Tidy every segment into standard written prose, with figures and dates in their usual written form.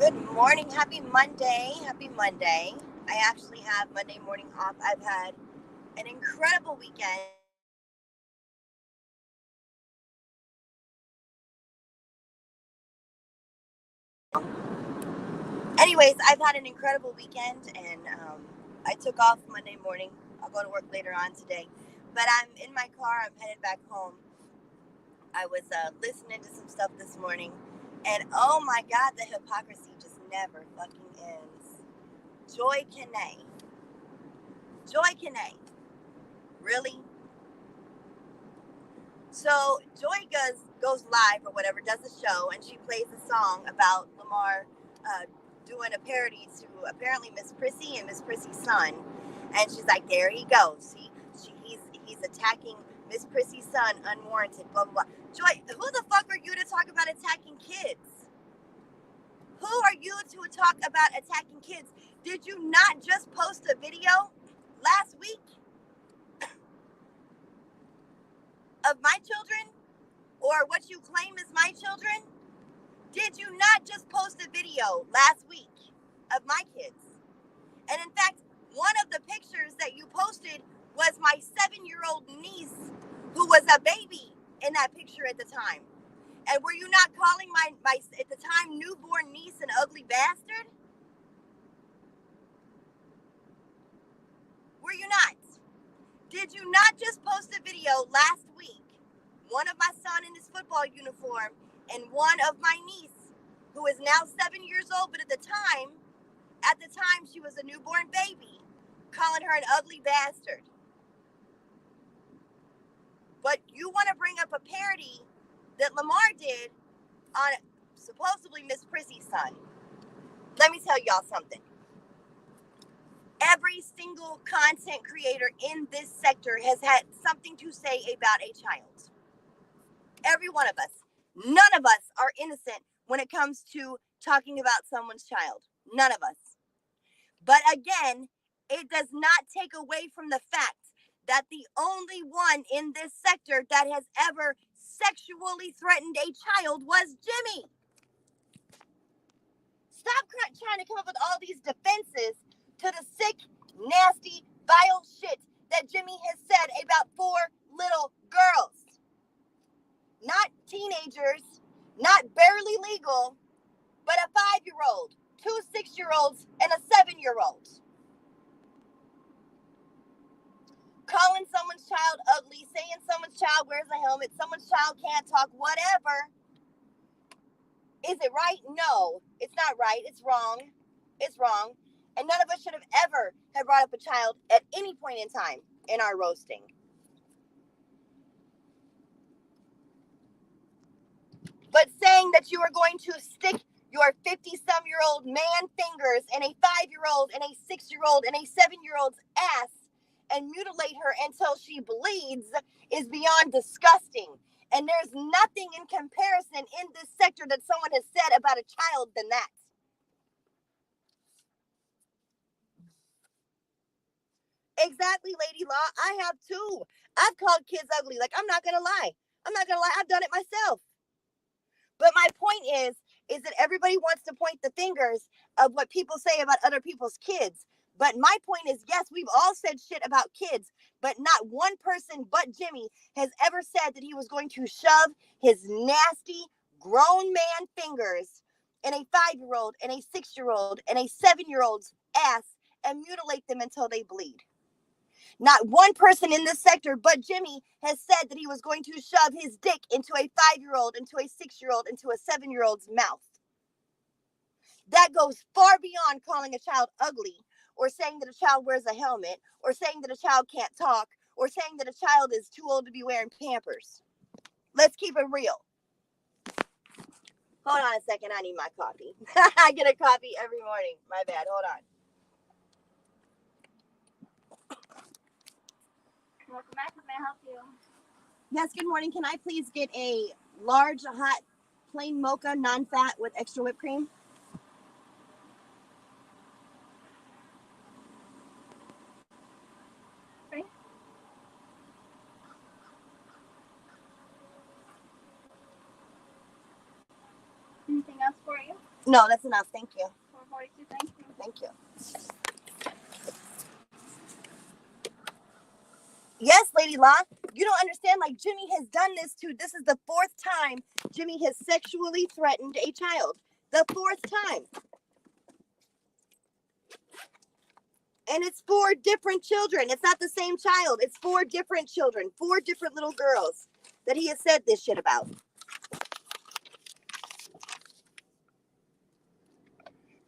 Good morning. Happy Monday. Happy Monday. I actually have Monday morning off. I've had an incredible weekend. Anyways, I've had an incredible weekend and I took off Monday morning. I'll go to work later on today. But I'm in my car. I'm headed back home. I was listening to some stuff this morning. And oh my God, the hypocrisy just never fucking ends. Joy Kane. Joy Kane. Really? So Joy goes live or whatever, does a show, and she plays a song about Lamar doing a parody to apparently Miss Prissy and Miss Prissy's son, and she's like, "There he goes. He's attacking Miss Prissy's son unwarranted." Blah blah blah. Joy, who the fuck are you to talk about attacking kids? Who are you to talk about attacking kids? Did you not just post a video last week of my children? Or what you claim is my children? Did you not just post a video last week of my kids? And in fact, one of the pictures that you posted was my 7-year-old niece who was a baby in that picture at the time. And were you not calling my at the time newborn niece an ugly bastard? Were you not? Did you not just post a video last week? One of my son in his football uniform and one of my niece, who is now 7 years old, but at the time she was a newborn baby, calling her an ugly bastard. But you want to bring up a parody that Lamar did on supposedly Miss Prissy's son. Let me tell y'all something. Every single content creator in this sector has had something to say about a child. Every one of us. None of us are innocent when it comes to talking about someone's child. None of us. But again, it does not take away from the fact that the only one in this sector that has ever sexually threatened a child was Jimmy. Stop trying to come up with all these defenses to the sick, nasty, vile shit that Jimmy has said about 4 little girls. Not teenagers, not barely legal, but a 5-year-old, 2 6-year-olds, and a 7-year-old. Calling someone's child ugly, saying someone's child wears a helmet, someone's child can't talk, whatever. Is it right? No, it's not right. It's wrong. It's wrong. And none of us should have ever have brought up a child at any point in time in our roasting. But saying that you are going to stick your 50-some-year-old man fingers in a 5-year-old and a 6-year-old and a 7-year-old's ass and mutilate her until she bleeds is beyond disgusting. And there's nothing in comparison in this sector that someone has said about a child than that. Exactly, Lady Law. I have too. I've called kids ugly. Like, I'm not going to lie. I've done it myself. But my point is that everybody wants to point the fingers of what people say about other people's kids. But my point is, yes, we've all said shit about kids, but not one person but Jimmy has ever said that he was going to shove his nasty grown man fingers in a 5-year-old and a 6-year-old and a 7-year-old's ass and mutilate them until they bleed. Not one person in this sector but Jimmy has said that he was going to shove his dick into a 5-year-old, into a 6-year-old, into a 7-year-old's mouth. That goes far beyond calling a child ugly, or saying that a child wears a helmet, or saying that a child can't talk, or saying that a child is too old to be wearing Pampers. Let's keep it real. Hold on a second, I need my coffee. I get a coffee every morning. My bad, hold on. Welcome back. May I help you? Yes, good morning. Can I please get a large, hot, plain mocha, non-fat with extra whipped cream? Okay. Anything else for you? No, that's enough. Thank you. Thank you. Yes, Lady Law. You don't understand. Like, Jimmy has done this too. This is the 4th time Jimmy has sexually threatened a child. The 4th time. And it's 4 different children. It's not the same child. It's 4 different children. 4 different little girls that he has said this shit about.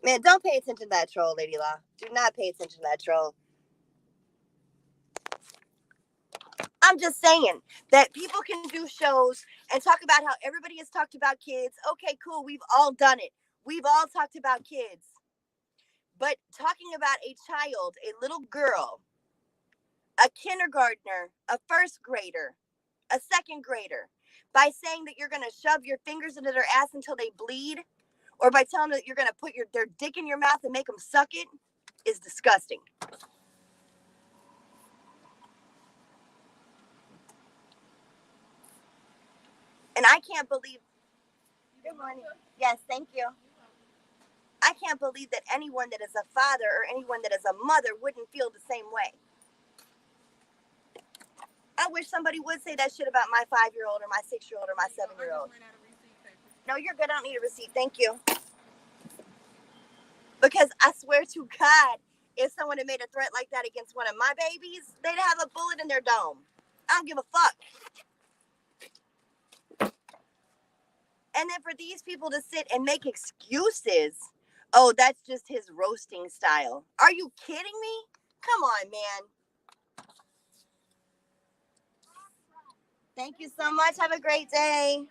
Man, don't pay attention to that troll, Lady Law. Do not pay attention to that troll. I'm just saying that people can do shows and talk about how everybody has talked about kids. Okay, cool. We've all done it. We've all talked about kids. But talking about a child, a little girl, a kindergartner, a 1st grader, a 2nd grader, by saying that you're going to shove your fingers into their ass until they bleed, or by telling them that you're going to put their dick in your mouth and make them suck it, is disgusting. And I can't believe... Good morning. Yes, thank you. I can't believe that anyone that is a father or anyone that is a mother wouldn't feel the same way. I wish somebody would say that shit about my 5-year-old or my 6-year-old or my 7-year-old. No, you're good. I don't need a receipt. Thank you. Because I swear to God, if someone had made a threat like that against one of my babies, they'd have a bullet in their dome. I don't give a fuck. And then for these people to sit and make excuses, oh, that's just his roasting style. Are you kidding me? Come on, man. Thank you so much. Have a great day.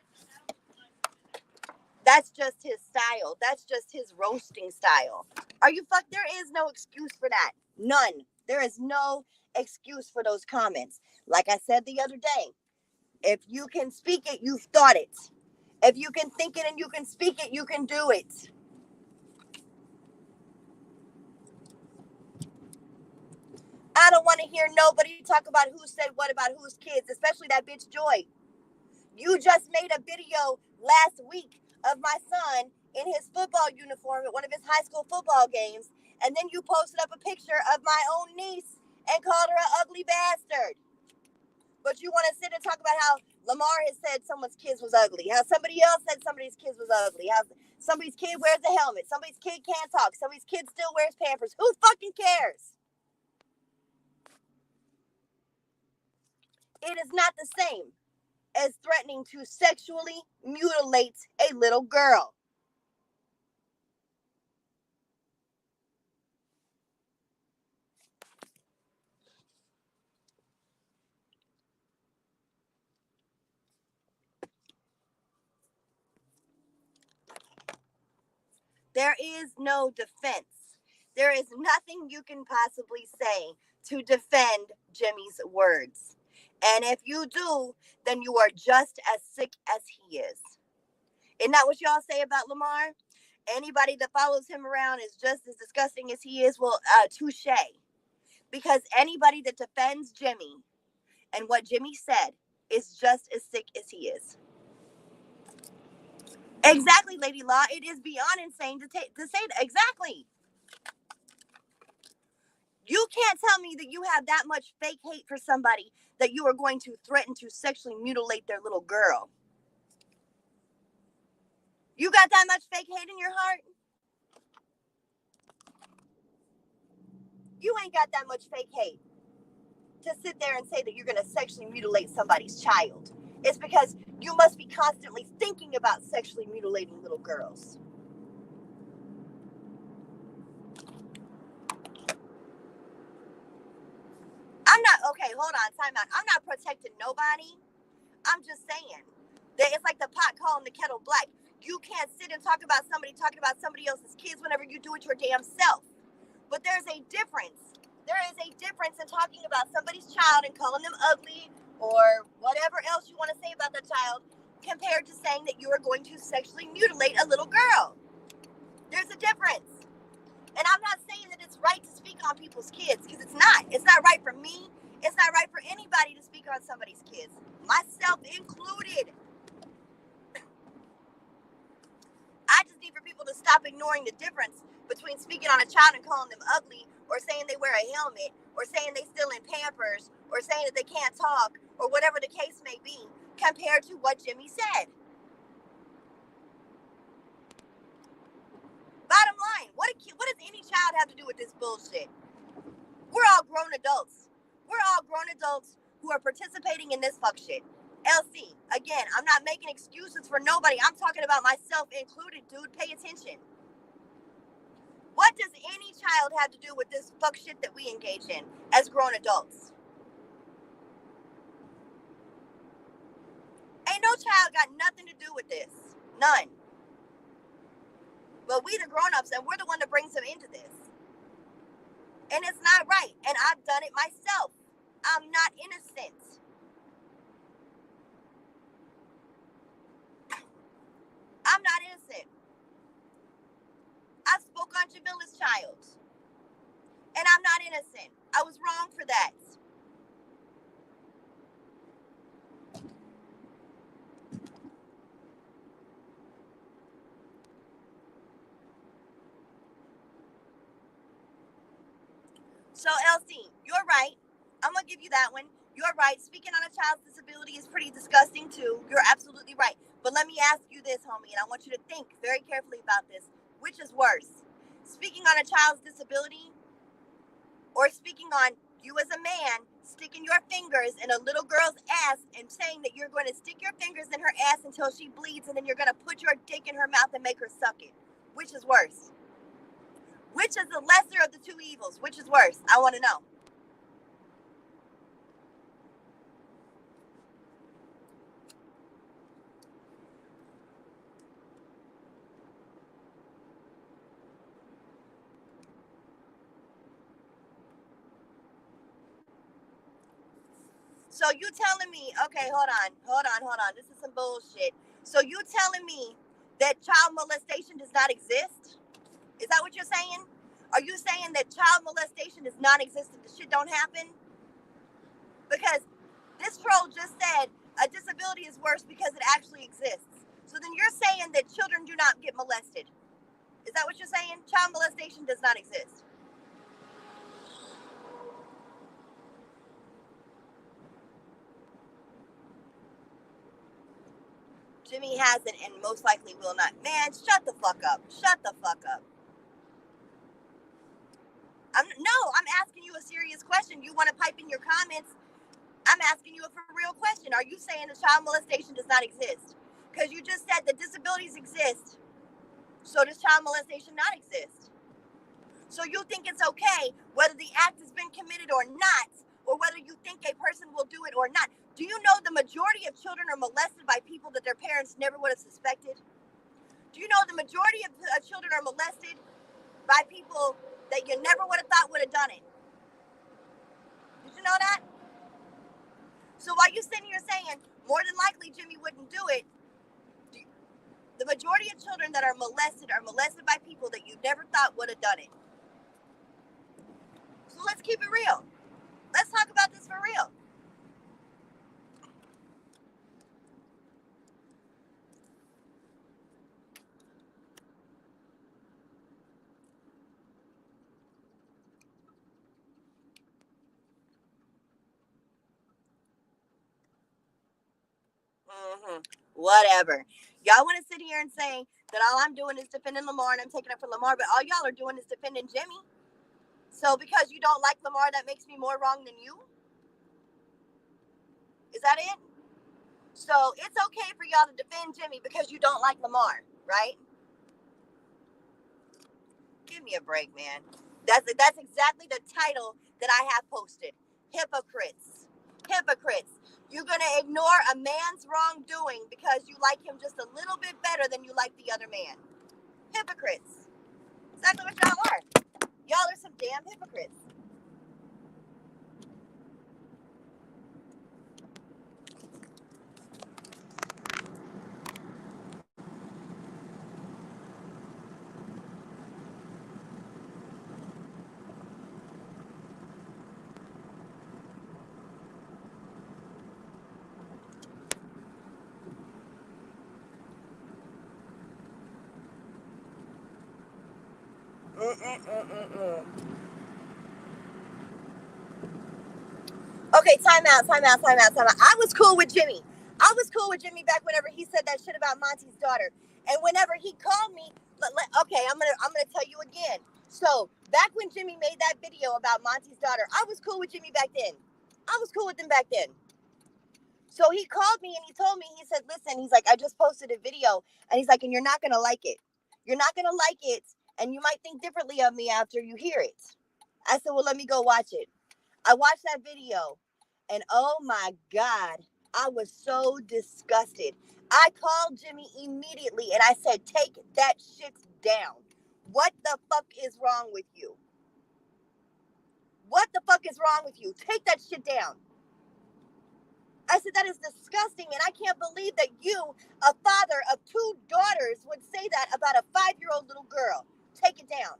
That's just his style. That's just his roasting style. Are you fuck? There is no excuse for that. None. There is no excuse for those comments. Like I said the other day, if you can speak it, you've thought it. If you can think it and you can speak it, you can do it. I don't want to hear nobody talk about who said what about whose kids, especially that bitch Joy. You just made a video last week of my son in his football uniform at one of his high school football games, and then you posted up a picture of my own niece and called her an ugly bastard. But you want to sit and talk about how Lamar has said someone's kids was ugly, how somebody else said somebody's kids was ugly, how somebody's kid wears a helmet, somebody's kid can't talk, somebody's kid still wears Pampers. Who fucking cares? It is not the same as threatening to sexually mutilate a little girl. There is no defense. There is nothing you can possibly say to defend Jimmy's words. And if you do, then you are just as sick as he is. Isn't that what y'all say about Lamar? Anybody that follows him around is just as disgusting as he is. Well, touche. Because anybody that defends Jimmy and what Jimmy said is just as sick as he is. Exactly, Lady Law. It is beyond insane to say that. Exactly. You can't tell me that you have that much fake hate for somebody that you are going to threaten to sexually mutilate their little girl. You got that much fake hate in your heart? You ain't got that much fake hate to sit there and say that you're going to sexually mutilate somebody's child. It's because you must be constantly thinking about sexually mutilating little girls. Okay, hold on, time out. I'm not protecting nobody. I'm just saying that it's like the pot calling the kettle black. You can't sit and talking about somebody else's kids whenever you do it your damn self. But there's a difference. There is a difference in talking about somebody's child and calling them ugly or whatever else you want to say about the child compared to saying that you are going to sexually mutilate a little girl. There's a difference. And I'm not saying that it's right to speak on people's kids, because it's not. It's not right for me. It's not right for anybody to speak on somebody's kids, myself included. I just need for people to stop stop ignoring the difference between speaking on a child and calling them ugly, or saying they wear a helmet, or saying they still in Pampers, or saying that they can't talk, or whatever the case may be, compared to what Jimmy said. Bottom line, what does any child have to do with this bullshit? We're all grown adults. We're all grown adults who are participating in this fuck shit. LC, again, I'm not making excuses for nobody. I'm talking about myself included, dude. Pay attention. What does any child have to do with this fuck shit that we engage in as grown adults? Ain't no child got nothing to do with this. None. But we the grown-ups, and we're the one that brings them into this. And it's not right. And I've done it myself. I'm not innocent. I'm not innocent. I spoke on Jamila's child. And I'm not innocent. I was wrong for that. So, LC, you're right. I'm going to give you that one. You're right. Speaking on a child's disability is pretty disgusting, too. You're absolutely right. But let me ask you this, homie, and I want you to think very carefully about this. Which is worse? Speaking on a child's disability, or speaking on you as a man sticking your fingers in a little girl's ass and saying that you're going to stick your fingers in her ass until she bleeds, and then you're going to put your dick in her mouth and make her suck it? Which is worse? Which is the lesser of the two evils? Which is worse? I want to know. So you telling me, okay, hold on. This is some bullshit. So you telling me that child molestation does not exist? Is that what you're saying? Are you saying that child molestation is non-existent? This shit don't happen? Because this troll just said a disability is worse because it actually exists. So then you're saying that children do not get molested. Is that what you're saying? Child molestation does not exist. Jimmy hasn't and most likely will not. Man, shut the fuck up. Shut the fuck up. I'm asking you a serious question. You want to pipe in your comments? I'm asking you a for real question. Are you saying that child molestation does not exist? Because you just said that disabilities exist. So does child molestation not exist? So you think it's okay whether the act has been committed or not, or whether you think a person will do it or not. Do you know the majority of children are molested by people that their parents never would have suspected? Do you know the majority of children are molested by people that you never would have thought would have done it? Did you know that? So while you're sitting here saying more than likely Jimmy wouldn't do it, the majority of children that are molested by people that you never thought would have done it. So let's keep it real. Let's talk about this for real. Whatever. Y'all want to sit here and say that all I'm doing is defending Lamar and I'm taking it for Lamar, but all y'all are doing is defending Jimmy. So because you don't like Lamar, that makes me more wrong than you? Is that it? So it's okay for y'all to defend Jimmy because you don't like Lamar, right? Give me a break, man. That's exactly the title that I have posted. Hypocrites. Hypocrites. You're going to ignore a man's wrongdoing because you like him just a little bit better than you like the other man. Hypocrites. Exactly what y'all are. Y'all are some damn hypocrites. Okay, time out. I was cool with Jimmy. Back whenever he said that shit about Monty's daughter, and whenever he called me. Okay, I'm gonna tell you again. So back when Jimmy made that video about Monty's daughter, I was cool with Jimmy back then. I was cool with him back then. So he called me and he told me, he said, listen, he's like, I just posted a video, and he's like, and you're not gonna like it. You're not gonna like it, and you might think differently of me after you hear it. I said, well, let me go watch it. I watched that video, and oh my God, I was so disgusted. I called Jimmy immediately and I said, take that shit down. What the fuck is wrong with you? What the fuck is wrong with you? Take that shit down. I said, that is disgusting, and I can't believe that you, a father of 2 daughters, would say that about a 5-year-old little girl. Take it down.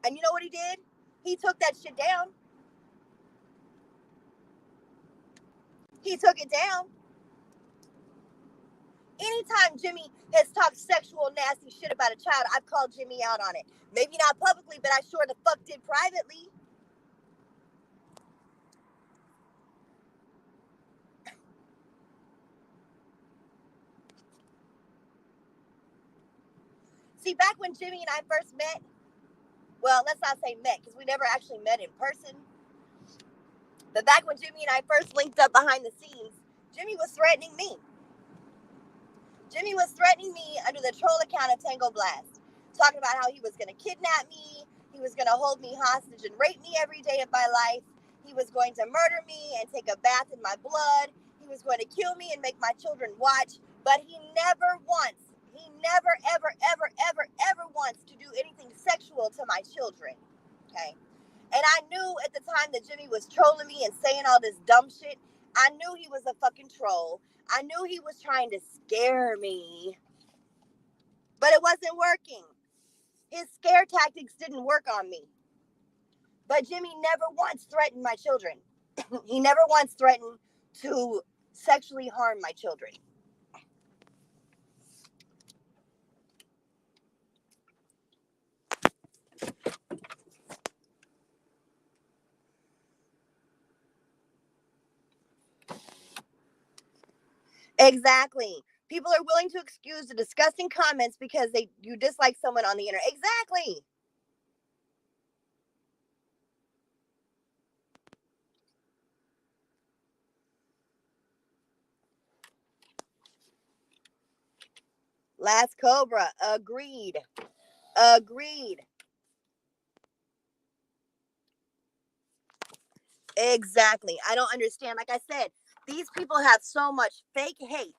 And you know what he did? He took that shit down. He took it down. Anytime Jimmy has talked sexual, nasty shit about a child, I've called Jimmy out on it. Maybe not publicly, but I sure the fuck did privately. See, back when Jimmy and I first met, well, let's not say met, because we never actually met in person. But back when Jimmy and I first linked up behind the scenes, Jimmy was threatening me. Jimmy was threatening me under the troll account of Tango Blast, talking about how he was going to kidnap me, he was going to hold me hostage and rape me every day of my life, he was going to murder me and take a bath in my blood, he was going to kill me and make my children watch, but he never ever wants to do anything sexual to my children, okay? And I knew at the time that Jimmy was trolling me and saying all this dumb shit. I knew he was a fucking troll. I knew he was trying to scare me. But it wasn't working. His scare tactics didn't work on me. But Jimmy never once threatened my children. He never once threatened to sexually harm my children. Exactly. People are willing to excuse the disgusting comments because you dislike someone on the internet. Exactly. Last Cobra. Agreed. Exactly. I don't understand. Like I said, these people have so much fake hate.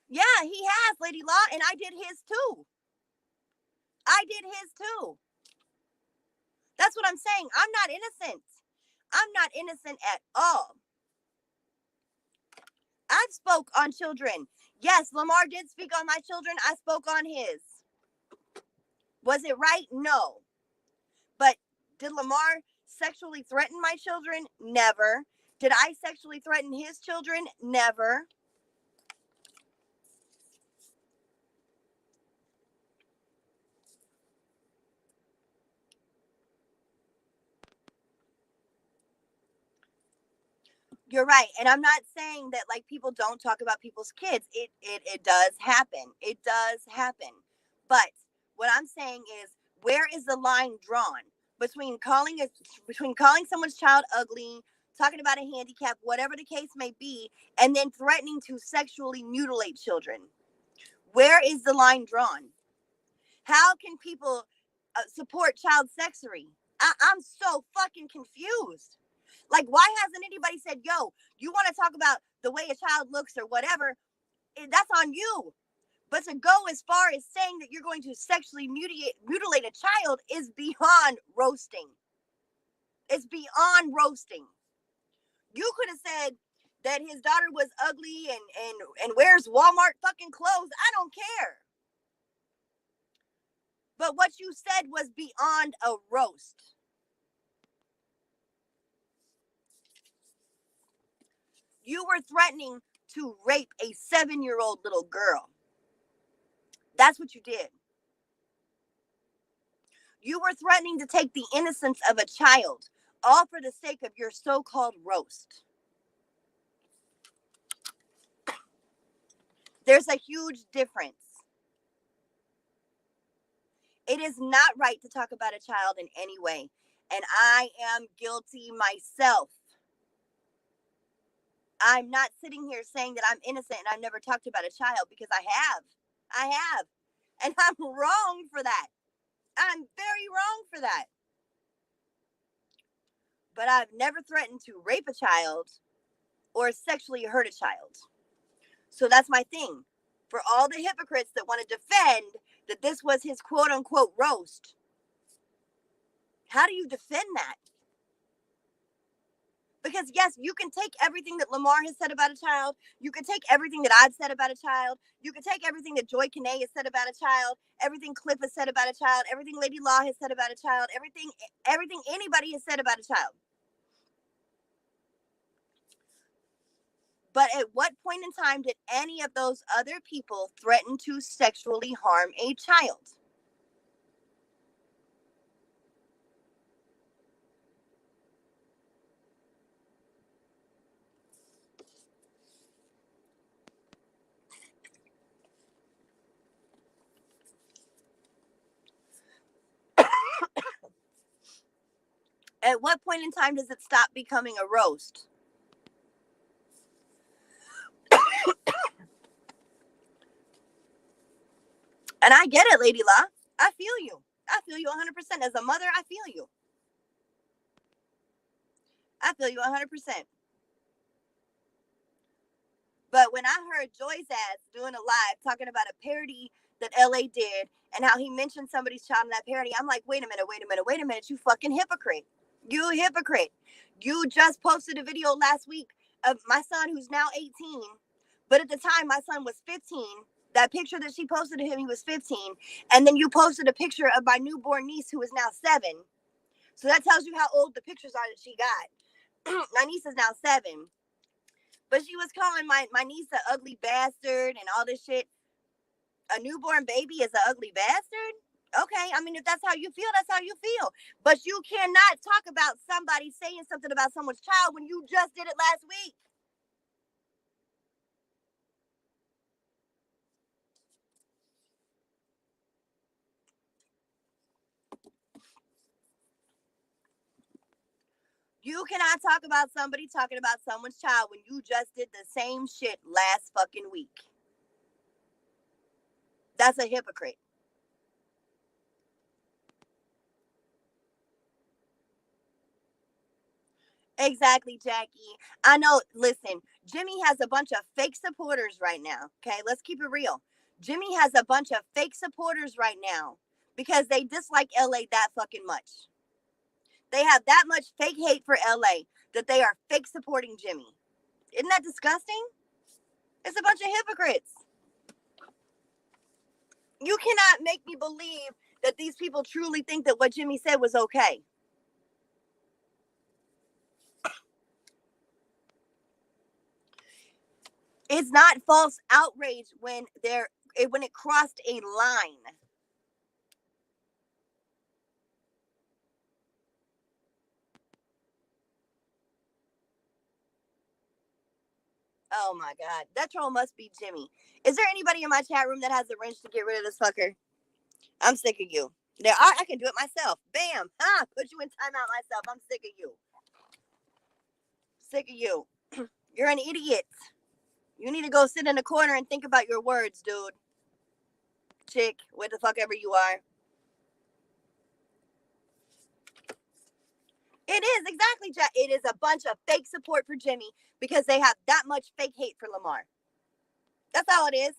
Yeah, he has, Lady Law, and I did his too. That's what I'm saying. I'm not innocent. I'm not innocent at all. I've spoke on children. Yes, Lamar did speak on my children. I spoke on his. Was it right? No. But did Lamar sexually threaten my children? Never. Did I sexually threaten his children? Never. You're right. And I'm not saying that like people don't talk about people's kids. It does happen. It does happen. But what I'm saying is, where is the line drawn between calling someone's child ugly, talking about a handicap, whatever the case may be, and then threatening to sexually mutilate children? Where is the line drawn? How can people support child sexury? I'm so fucking confused. Like, why hasn't anybody said, yo, you want to talk about the way a child looks or whatever? That's on you. But to go as far as saying that you're going to sexually mutilate a child is beyond roasting. It's beyond roasting. You could have said that his daughter was ugly and wears Walmart fucking clothes. I don't care. But what you said was beyond a roast. You were threatening to rape a 7-year-old little girl. That's what you did. You were threatening to take the innocence of a child, all for the sake of your so-called roast. There's a huge difference. It is not right to talk about a child in any way. And I am guilty myself. I'm not sitting here saying that I'm innocent and I've never talked about a child, because I have. I have. And I'm wrong for that. I'm very wrong for that. But I've never threatened to rape a child or sexually hurt a child. So that's my thing. For all the hypocrites that want to defend that this was his quote unquote roast, how do you defend that? Because yes, you can take everything that Lamar has said about a child. You can take everything that I've said about a child. You can take everything that Joy Kane has said about a child. Everything Cliff has said about a child. Everything Lady Law has said about a child. Everything anybody has said about a child. But at what point in time did any of those other people threaten to sexually harm a child? At what point in time does it stop becoming a roast? And I get it, Lady La. I feel you. I feel you 100%. As a mother, I feel you. I feel you 100%. But when I heard Joy's ass doing a live talking about a parody that LA did and how he mentioned somebody's child in that parody, I'm like, wait a minute, you fucking hypocrite. You hypocrite. You just posted a video last week of my son who's now 18, but at the time my son was 15. That picture that she posted of him, he was 15. And then you posted a picture of my newborn niece who is now 7. So that tells you how old the pictures are that she got. My niece is now 7. But she was calling my niece an ugly bastard and all this shit. A newborn baby is an ugly bastard? Okay, I mean, if that's how you feel, that's how you feel. But you cannot talk about somebody saying something about someone's child when you just did it last week. You cannot talk about somebody talking about someone's child when you just did the same shit last fucking week. That's a hypocrite. Exactly, Jackie. I know. Listen, Jimmy has a bunch of fake supporters right now. Okay, let's keep it real. Jimmy has a bunch of fake supporters right now because they dislike LA that fucking much. They have that much fake hate for LA that they are fake supporting Jimmy. Isn't that disgusting? It's a bunch of hypocrites. You cannot make me believe that these people truly think that what Jimmy said was okay. It's not false outrage when it crossed a line. Oh my God. That troll must be Jimmy. Is there anybody in my chat room that has a wrench to get rid of this fucker? I'm sick of you. Now, I can do it myself. Bam. Put you in timeout myself. I'm sick of you. Sick of you. You're an idiot. You need to go sit in a corner and think about your words, dude. Chick, what the fuck ever you are. It is, exactly, Jack. It is a bunch of fake support for Jimmy because they have that much fake hate for Lamar. That's all it is.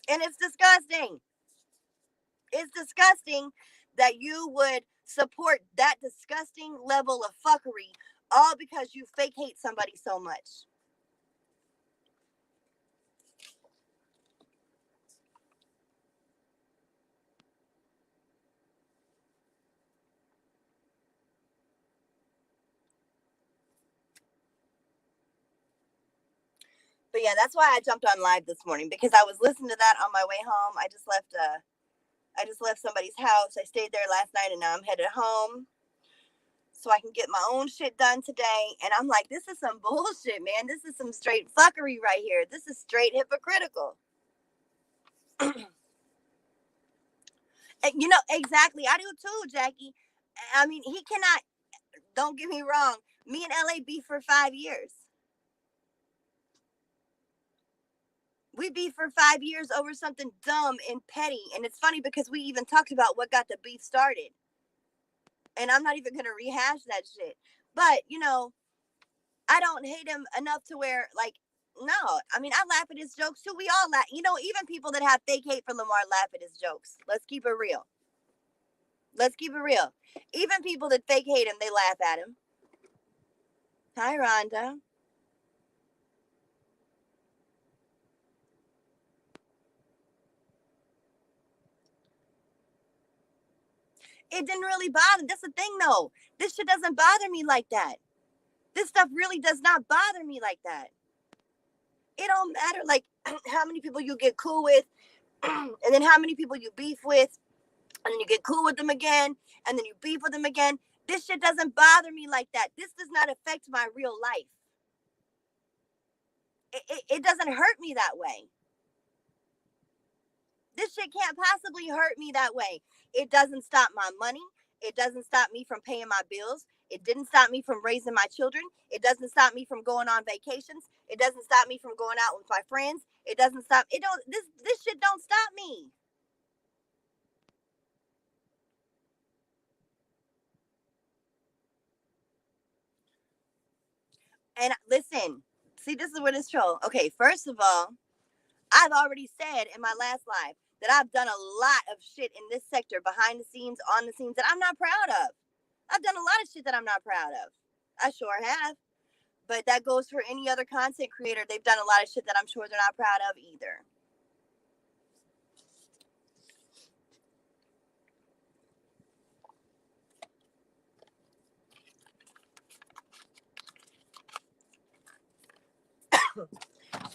And it's disgusting. It's disgusting that you would support that disgusting level of fuckery all because you fake hate somebody so much. But But yeah, that's why I jumped on live this morning, because I was listening to that on my way home. I just left somebody's house. I stayed there last night, and now I'm headed home so I can get my own shit done today. And I'm like, this is some bullshit, man. This is some straight fuckery right here. This is straight hypocritical. You know, exactly. I do too, Jackie. I mean, he cannot, don't get me wrong, me and LA beef for 5 years. We beef for 5 years over something dumb and petty. And it's funny because we even talked about what got the beef started. And I'm not even going to rehash that shit. But, you know, I don't hate him enough to where, like, no. I mean, I laugh at his jokes too. We all laugh. You know, even people that have fake hate for Lamar laugh at his jokes. Let's keep it real. Let's keep it real. Even people that fake hate him, they laugh at him. Hi, Rhonda. It didn't really bother. That's the thing, though. This shit doesn't bother me like that. This stuff really does not bother me like that. It don't matter, like, how many people you get cool with, and then how many people you beef with, and then you get cool with them again, and then you beef with them again. This shit doesn't bother me like that. This does not affect my real life. It doesn't hurt me that way. This shit can't possibly hurt me that way. It doesn't stop my money. It doesn't stop me from paying my bills. It didn't stop me from raising my children. It doesn't stop me from going on vacations. It doesn't stop me from going out with my friends. It doesn't stop. It don't. This shit don't stop me. And listen, see, this is what it's troll. Okay, first of all, I've already said in my last live that I've done a lot of shit in this sector, behind the scenes, on the scenes, that I'm not proud of. I've done a lot of shit that I'm not proud of. I sure have. But that goes for any other content creator. They've done a lot of shit that I'm sure they're not proud of either.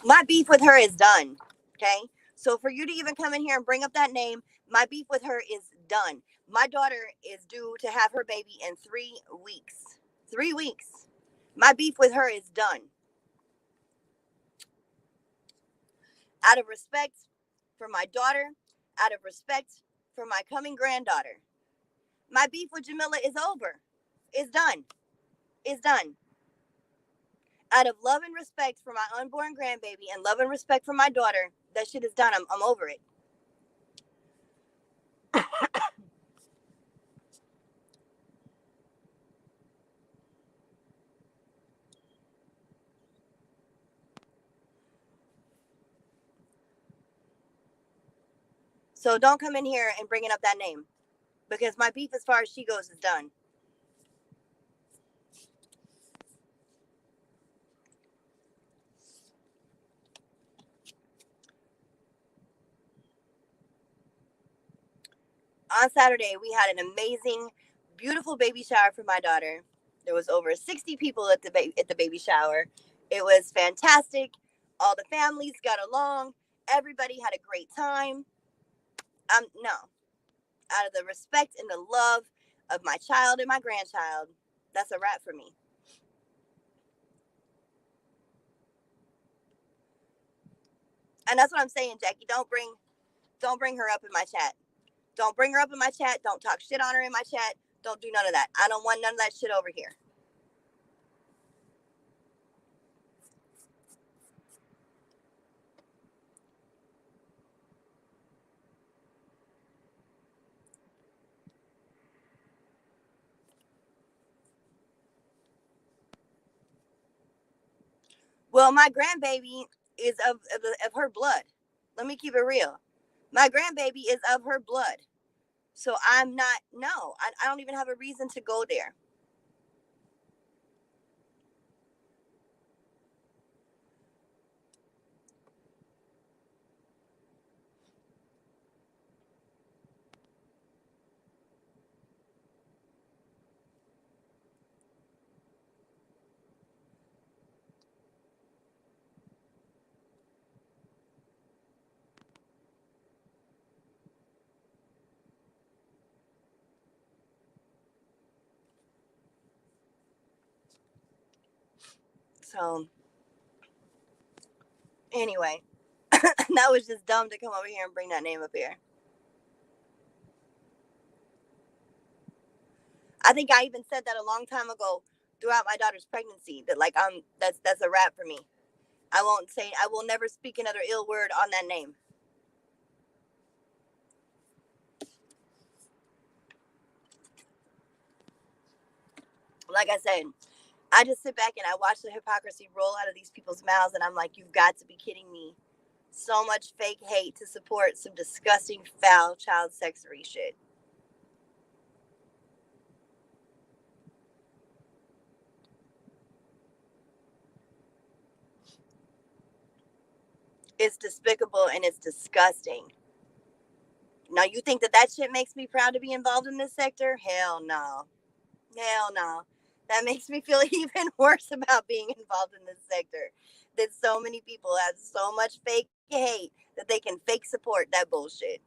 My beef with her is done. Okay? So for you to even come in here and bring up that name, my beef with her is done. My daughter is due to have her baby in 3 weeks. 3 weeks. My beef with her is done. Out of respect for my daughter, out of respect for my coming granddaughter, my beef with Jamila is over. It's done. It's done. Out of love and respect for my unborn grandbaby and love and respect for my daughter, that shit is done. I'm over it. So don't come in here and bringing up that name, because my beef as far as she goes is done. On Saturday, we had an amazing, beautiful baby shower for my daughter. There was over 60 people at the baby shower. It was fantastic. All the families got along. Everybody had a great time. No, out of the respect and the love of my child and my grandchild, that's a wrap for me. And that's what I'm saying, Jackie. Don't bring her up in my chat. Don't bring her up in my chat. Don't talk shit on her in my chat. Don't do none of that. I don't want none of that shit over here. Well, my grandbaby is of her blood. Let me keep it real. My grandbaby is of her blood. So I'm not, no, I don't even have a reason to go there. home. Anyway, that was just dumb to come over here and bring that name up here. I think I even said that a long time ago throughout my daughter's pregnancy that like that's a wrap for me. I will never speak another ill word on that name. Like I said, I just sit back and I watch the hypocrisy roll out of these people's mouths, and I'm like, you've got to be kidding me. So much fake hate to support some disgusting, foul child sexery shit. It's despicable and it's disgusting. Now, you think that shit makes me proud to be involved in this sector? Hell no. Hell no. That makes me feel even worse about being involved in this sector. That so many people have so much fake hate that they can fake support that bullshit.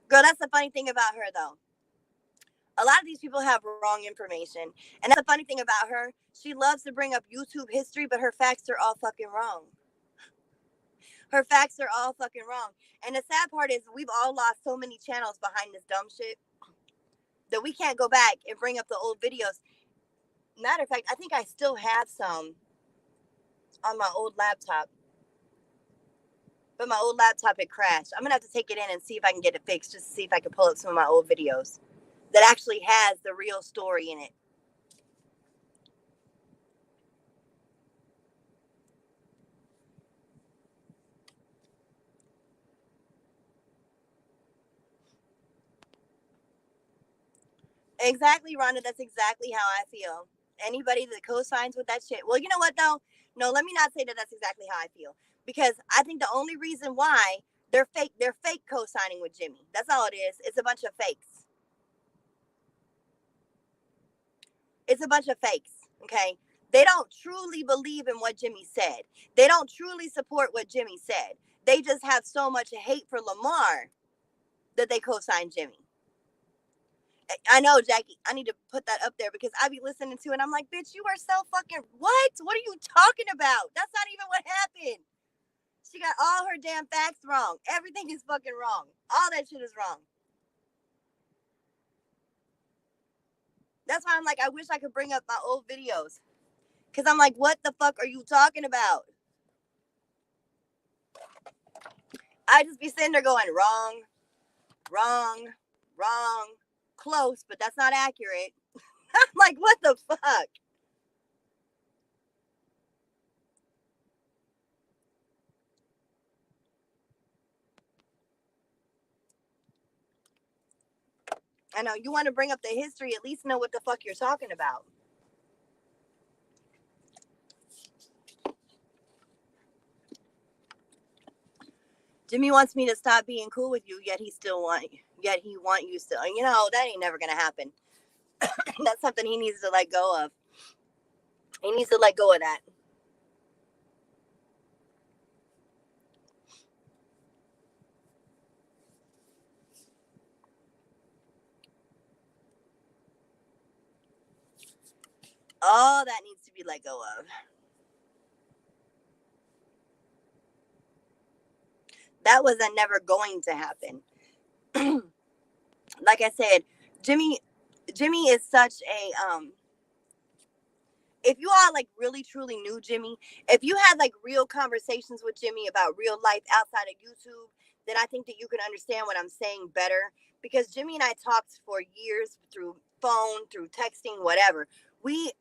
Girl, that's the funny thing about her, though. A lot of these people have wrong information. And that's the funny thing about her. She loves to bring up YouTube history, but her facts are all fucking wrong. Her facts are all fucking wrong. And the sad part is we've all lost so many channels behind this dumb shit that we can't go back and bring up the old videos. Matter of fact, I think I still have some on my old laptop. But my old laptop had crashed. I'm going to have to take it in and see if I can get it fixed, just to see if I can pull up some of my old videos that actually has the real story in it. Exactly, Rhonda. That's exactly how I feel. Anybody that co-signs with that shit. Well, you know what, though? No, let me not say that that's exactly how I feel. Because I think the only reason why they're fake co-signing with Jimmy. That's all it is. It's a bunch of fakes. It's a bunch of fakes, okay? They don't truly believe in what Jimmy said. They don't truly support what Jimmy said. They just have so much hate for Lamar that they co-sign Jimmy. I know, Jackie. I need to put that up there because I be listening to it and I'm like, bitch, you are so fucking what? What are you talking about? That's not even what happened. She got all her damn facts wrong. Everything is fucking wrong. All that shit is wrong. That's why I'm like, I wish I could bring up my old videos. Because I'm like, what the fuck are you talking about? I just be sitting there going, wrong, wrong, wrong, close, but that's not accurate. I'm like, what the fuck? I know, you want to bring up the history, at least know what the fuck you're talking about. Jimmy wants me to stop being cool with you, yet he want you still. You know, that ain't never gonna happen. That's something he needs to let go of. He needs to let go of that. All that needs to be let go of. That was never going to happen. Like I said, Jimmy is such a if you all like really truly knew Jimmy, if you had like real conversations with Jimmy about real life outside of YouTube, then I think that you can understand what I'm saying better. Because Jimmy and I talked for years through phone, through texting, whatever. We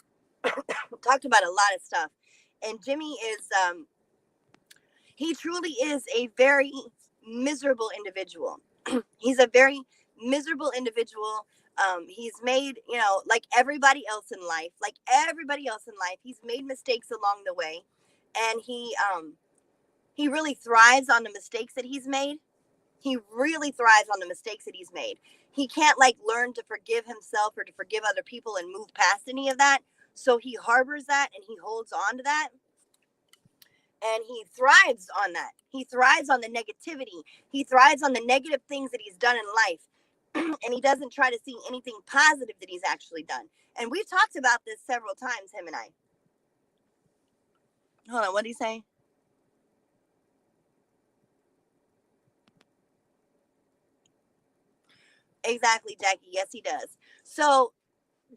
talked about a lot of stuff. And Jimmy is he truly is a very miserable individual. He's a very miserable individual. He's made, you know, like everybody else in life, he's made mistakes along the way. And he really thrives on the mistakes that he's made. He really thrives on the mistakes that he's made. He can't like learn to forgive himself or to forgive other people and move past any of that. So he harbors that and he holds on to that. And he thrives on that. He thrives on the negativity. He thrives on the negative things that he's done in life. And he doesn't try to see anything positive that he's actually done. And we've talked about this several times, him and I. Hold on, what did he say? Exactly, Jackie. Yes, he does. So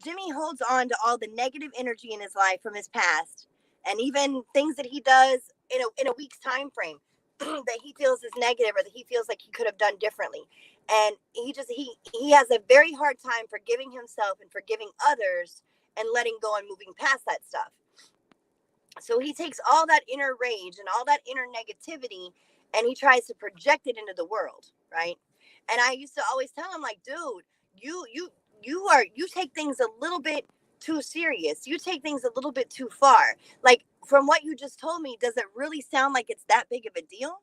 Jimmy holds on to all the negative energy in his life from his past, and even things that he does in a week's time frame that he feels is negative or that he feels like he could have done differently. And he has a very hard time forgiving himself and forgiving others and letting go and moving past that stuff. So he takes all that inner rage and all that inner negativity and he tries to project it into the world, right? And I used to always tell him, like, dude, you take things a little bit too serious. You take things a little bit too far. Like, from what you just told me, does it really sound like it's that big of a deal?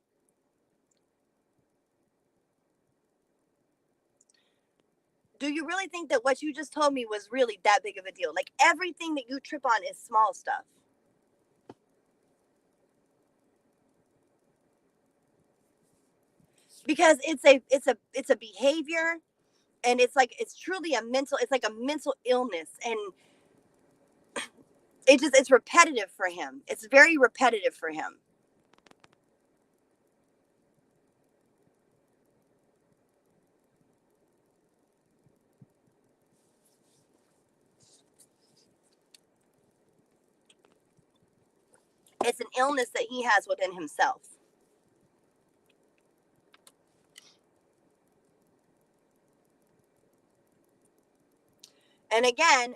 Do you really think that what you just told me was really that big of a deal? Like, everything that you trip on is small stuff. Because it's a behavior, and it's like it's truly it's like a mental illness, and it's repetitive for him. It's very repetitive for him. It's an illness that he has within himself. And again,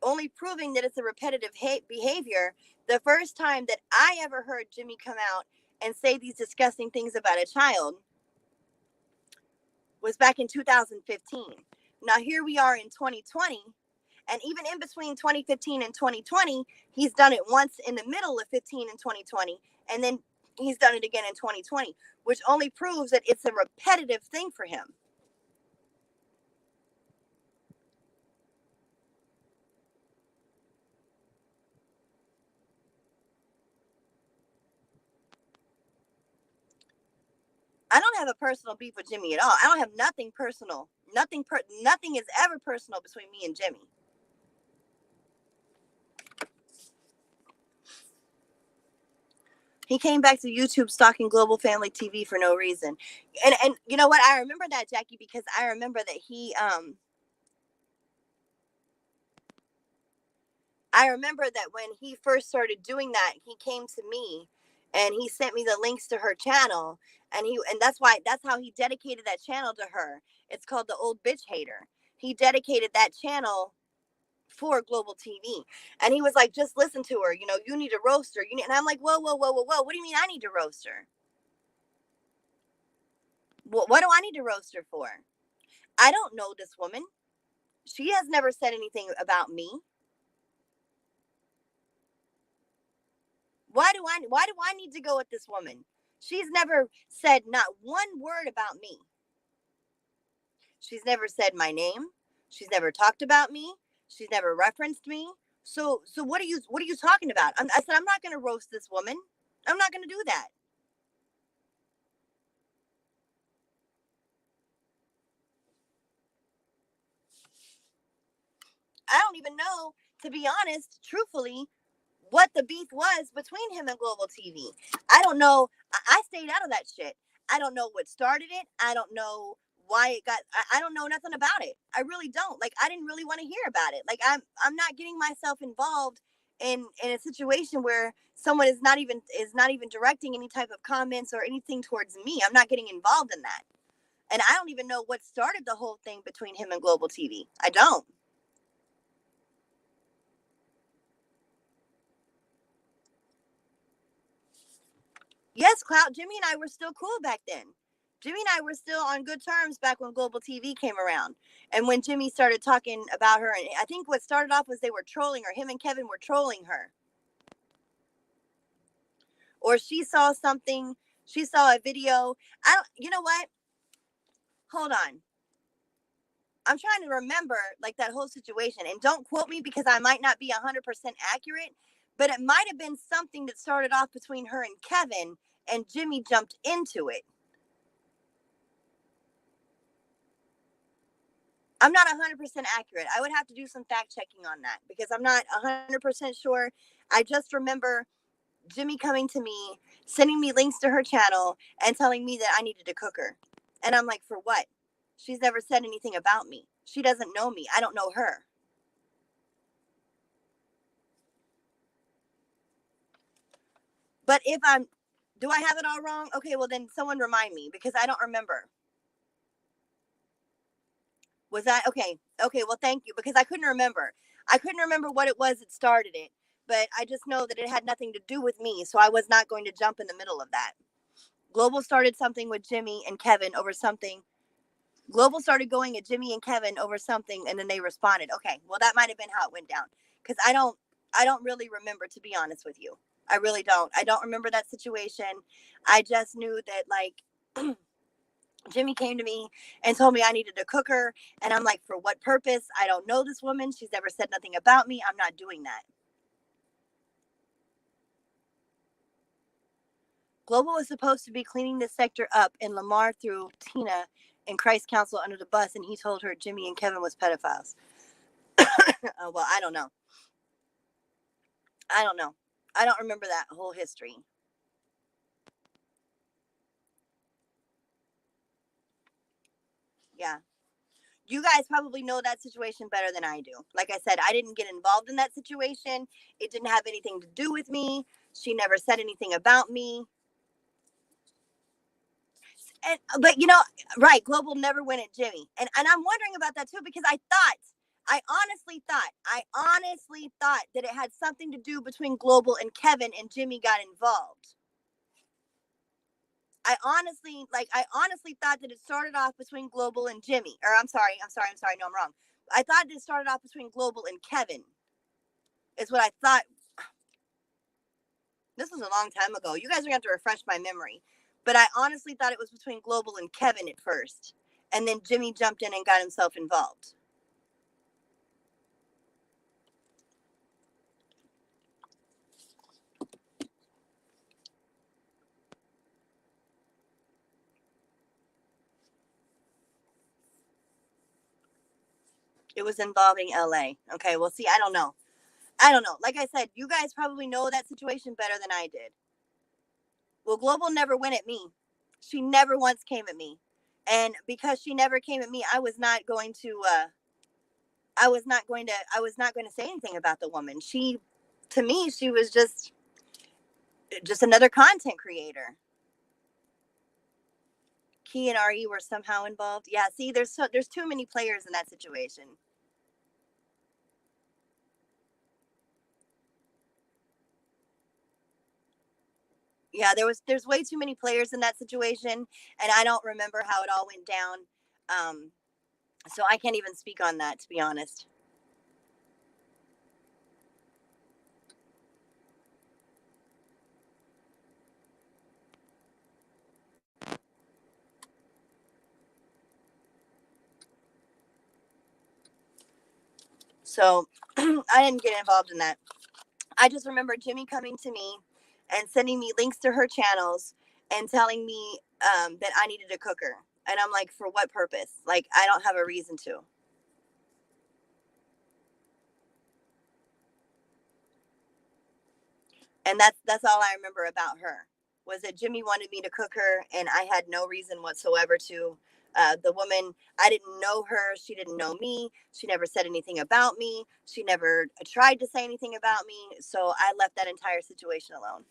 only proving that it's a repetitive behavior, the first time that I ever heard Jimmy come out and say these disgusting things about a child was back in 2015. Now here we are in 2020, and even in between 2015 and 2020, he's done it once in the middle of 15 and 2020, and then he's done it again in 2020, which only proves that it's a repetitive thing for him. I don't have a personal beef with Jimmy at all. I don't have nothing personal. Nothing is ever personal between me and Jimmy. He came back to YouTube stalking Global Family TV for no reason. And you know what? I remember that, Jackie, because I remember that I remember that when he first started doing that, he came to me and he sent me the links to her channel, and that's how he dedicated that channel to her. It's called The Old Bitch Hater. He dedicated that channel for Global TV. And he was like, just listen to her, you need to roast her. And I'm like, whoa, whoa, whoa, whoa, whoa. What do you mean I need to roast her? What do I need to roast her for? I don't know this woman. She has never said anything about me. Why do I need to go with this woman? She's never said not one word about me. She's never said my name. She's never talked about me. She's never referenced me. So what are you talking about? I said I'm not going to roast this woman. I'm not going to do that. I don't even know, to be honest, truthfully, what the beef was between him and Global TV. I don't know. I stayed out of that shit. I don't know what started it. I don't know why it got. I don't know nothing about it. I really don't. Like, I didn't really want to hear about it. Like, I'm not getting myself involved in a situation where someone is not even directing any type of comments or anything towards me. I'm not getting involved in that. And I don't even know what started the whole thing between him and Global TV. I don't. Yes, Clout, Jimmy and I were still cool back then. Jimmy and I were still on good terms back when Global TV came around. And when Jimmy started talking about her, and I think what started off was they were trolling her. Him and Kevin were trolling her. Or she saw something, she saw a video. You know what? Hold on. I'm trying to remember like that whole situation, and don't quote me because I might not be 100% accurate, But it might have been something that started off between her and Kevin, and Jimmy jumped into it. I'm not 100% accurate. I would have to do some fact checking on that because I'm not 100% sure. I just remember Jimmy coming to me, sending me links to her channel, and telling me that I needed to cook her. And I'm like, for what? She's never said anything about me. She doesn't know me. I don't know her. But do I have it all wrong? Okay, well then someone remind me because I don't remember. Was that okay? Okay, well thank you because I couldn't remember. I couldn't remember what it was that started it, but I just know that it had nothing to do with me, so I was not going to jump in the middle of that. Global started something with Jimmy and Kevin over something. Global started going at Jimmy and Kevin over something, and then they responded. Okay, well that might have been how it went down because I don't really remember, to be honest with you. I really don't. I don't remember that situation. I just knew that like Jimmy came to me and told me I needed to cook her, and I'm like, for what purpose? I don't know this woman. She's never said nothing about me. I'm not doing that. Global was supposed to be cleaning the sector up, and Lamar threw Tina and Christ Council under the bus, and he told her Jimmy and Kevin was pedophiles. Well, I don't know. I don't know. I don't remember that whole history. Yeah. You guys probably know that situation better than I do. Like I said, I didn't get involved in that situation. It didn't have anything to do with me. She never said anything about me. And but you know, right, Global never went at Jimmy. And I'm wondering about that too because I honestly thought that it had something to do between Global and Kevin and Jimmy got involved. I honestly thought that it started off between Global and Jimmy. Or I'm sorry, no, I'm wrong. I thought it started off between Global and Kevin. Is what I thought. This was a long time ago. You guys are going to have to refresh my memory. But I honestly thought it was between Global and Kevin at first. And then Jimmy jumped in and got himself involved. It was involving LA. Okay, well, see, I don't know. I don't know. Like I said, you guys probably know that situation better than I did. Well, Global never went at me. She never once came at me. And because she never came at me, I was not going to I was not going to say anything about the woman. She to me, she was just another content creator. Key and RE were somehow involved. Yeah, see, there's too many players in that situation. Yeah, there's way too many players in that situation, and I don't remember how it all went down. Um, so I can't even speak on that, to be honest. So I didn't get involved in that. I just remember Jimmy coming to me and sending me links to her channels and telling me that I needed to cook her. And I'm like, for what purpose? Like, I don't have a reason to. And that's all I remember about her was that Jimmy wanted me to cook her, and I had no reason whatsoever to. The woman, I didn't know her. She didn't know me. She never said anything about me. She never tried to say anything about me. So I left that entire situation alone.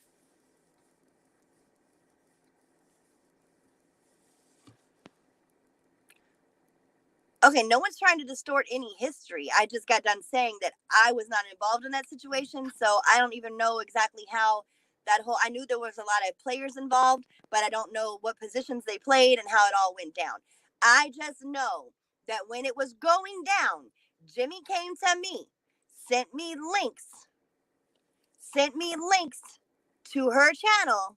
Okay, no one's trying to distort any history. I just got done saying that I was not involved in that situation, so I don't even know exactly how that whole. I knew there was a lot of players involved, but I don't know what positions they played and how it all went down. I just know that when it was going down, Jimmy came to me, sent me links, sent me links to her channel,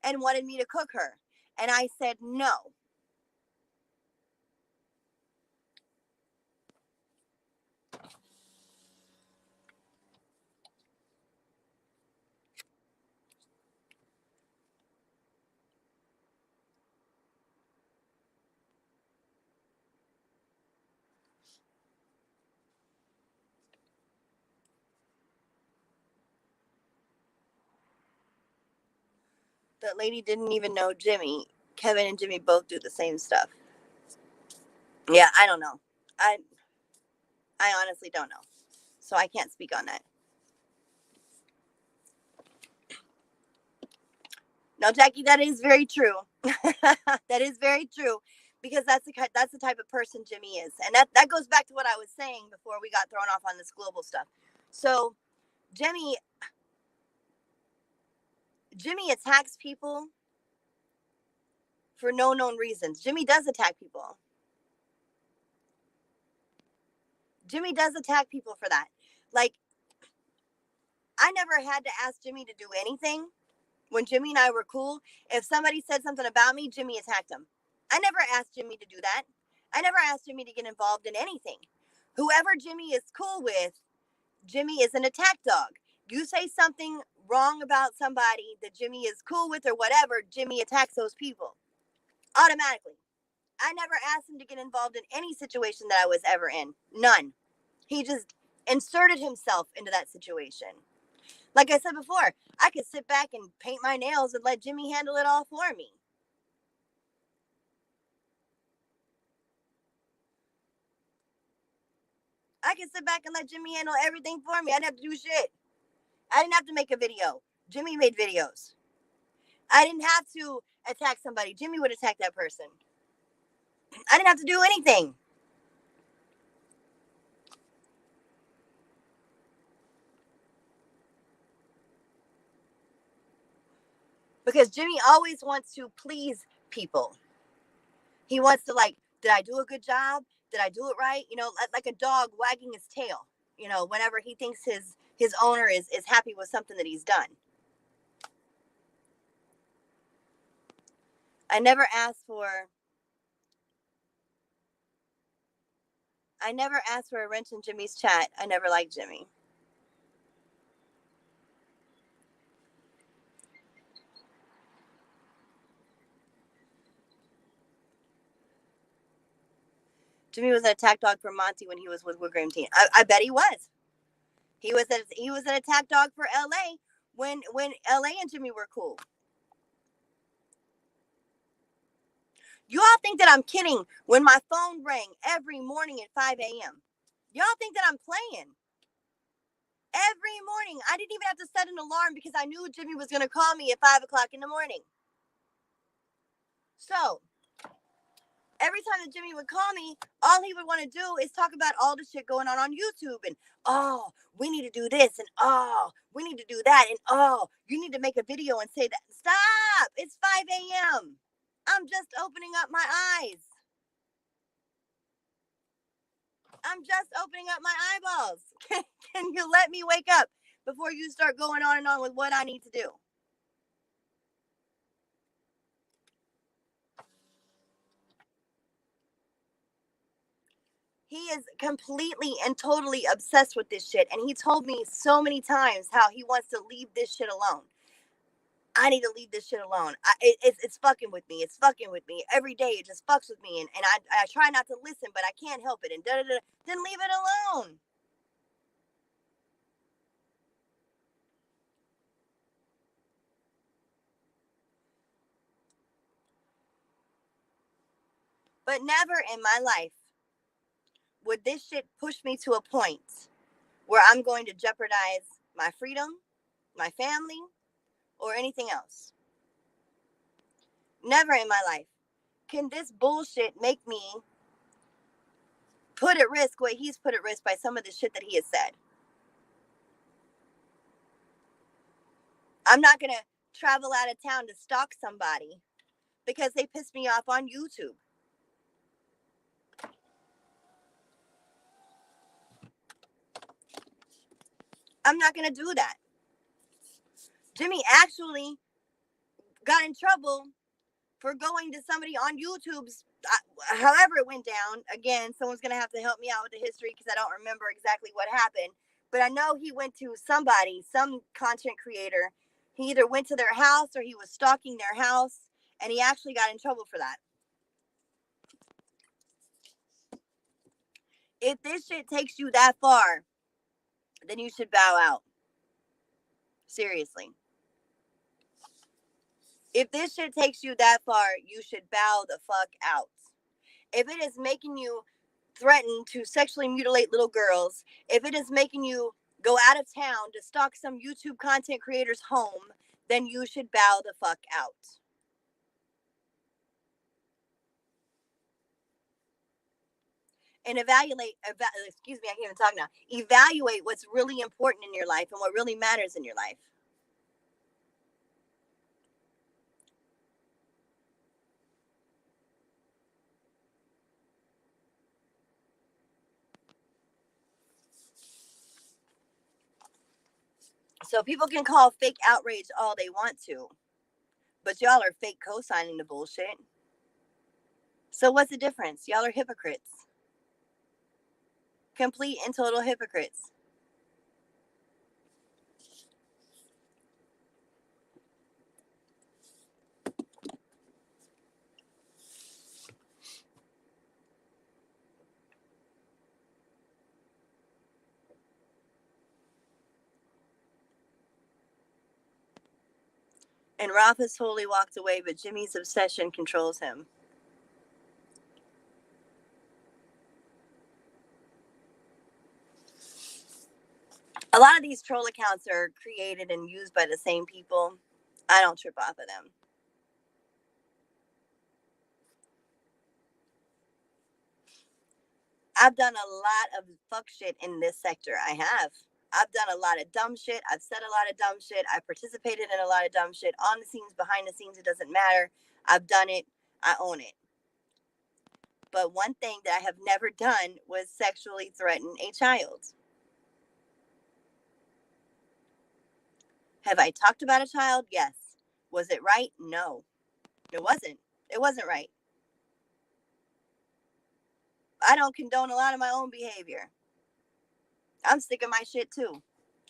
and wanted me to cook her, and I said no. That lady didn't even know Jimmy. Kevin and Jimmy both do the same stuff. Yeah, I don't know. I honestly don't know. So I can't speak on that. No, Jackie, that is very true. That is very true, because that's the type of person Jimmy is, and that goes back to what I was saying before we got thrown off on this global stuff. So Jimmy attacks people for no known reasons. Jimmy does attack people. Jimmy does attack people for that. Like, I never had to ask Jimmy to do anything. When Jimmy and I were cool, if somebody said something about me, Jimmy attacked him. I never asked Jimmy to do that. I never asked Jimmy to get involved in anything. Whoever Jimmy is cool with, Jimmy is an attack dog. You say something wrong about somebody that Jimmy is cool with or whatever, Jimmy attacks those people automatically. I never asked him to get involved in any situation that I was ever in. None. He just inserted himself into that situation. Like I said before, I could sit back and paint my nails and let Jimmy handle it all for me. I could sit back and let Jimmy handle everything for me. I didn't have to do shit. I didn't have to make a video. Jimmy made videos. I didn't have to attack somebody. Jimmy would attack that person. I didn't have to do anything. Because Jimmy always wants to please people. He wants to, like, did I do a good job? Did I do it right? You know, like a dog wagging his tail, you know, whenever he thinks his owner is happy with something that he's done. I never asked for a wrench in Jimmy's chat. I never liked Jimmy. Jimmy was an attack dog for Monty when he was with Wood Graham Teen. I bet he was. He was an attack dog for LA when LA and Jimmy were cool. You all think that I'm kidding when my phone rang every morning at 5 a.m. Y'all think that I'm playing. Every morning. I didn't even have to set an alarm because I knew Jimmy was going to call me at 5 o'clock in the morning. So, every time that Jimmy would call me, all he would want to do is talk about all the shit going on YouTube. And, oh, we need to do this. And, oh, we need to do that. And, oh, you need to make a video and say that. Stop. It's 5 a.m. I'm just opening up my eyes. I'm just opening up my eyeballs. Can you let me wake up before you start going on and on with what I need to do? He is completely and totally obsessed with this shit. And he told me so many times how he wants to leave this shit alone. I need to leave this shit alone. It's fucking with me. It's fucking with me. Every day it just fucks with me. And I try not to listen, but I can't help it. And da-da-da. Then leave it alone. But never in my life would this shit push me to a point where I'm going to jeopardize my freedom, my family, or anything else. Never in my life can this bullshit make me put at risk what he's put at risk by some of the shit that he has said. I'm not going to travel out of town to stalk somebody because they pissed me off on YouTube. I'm not going to do that. Jimmy actually got in trouble for going to somebody on YouTube's, however it went down. Again, someone's going to have to help me out with the history because I don't remember exactly what happened. But I know he went to somebody, some content creator. He either went to their house or he was stalking their house, and he actually got in trouble for that. If this shit takes you that far, then you should bow out. Seriously. If this shit takes you that far, you should bow the fuck out. If it is making you threaten to sexually mutilate little girls, if it is making you go out of town to stalk some YouTube content creator's home, then you should bow the fuck out. And excuse me, I can't even talk now. Evaluate what's really important in your life and what really matters in your life. So people can call fake outrage all they want to, but y'all are fake co-signing the bullshit. So what's the difference? Y'all are hypocrites. Complete and total hypocrites. And Ralph has totally walked away, but Jimmy's obsession controls him. A lot of these troll accounts are created and used by the same people. I don't trip off of them. I've done a lot of fuck shit in this sector. I have. I've done a lot of dumb shit. I've said a lot of dumb shit. I've participated in a lot of dumb shit. On the scenes, behind the scenes, it doesn't matter. I've done it. I own it. But one thing that I have never done was sexually threaten a child. Have I talked about a child? Yes. Was it right? No. It wasn't. It wasn't right. I don't condone a lot of my own behavior. I'm sick of my shit too.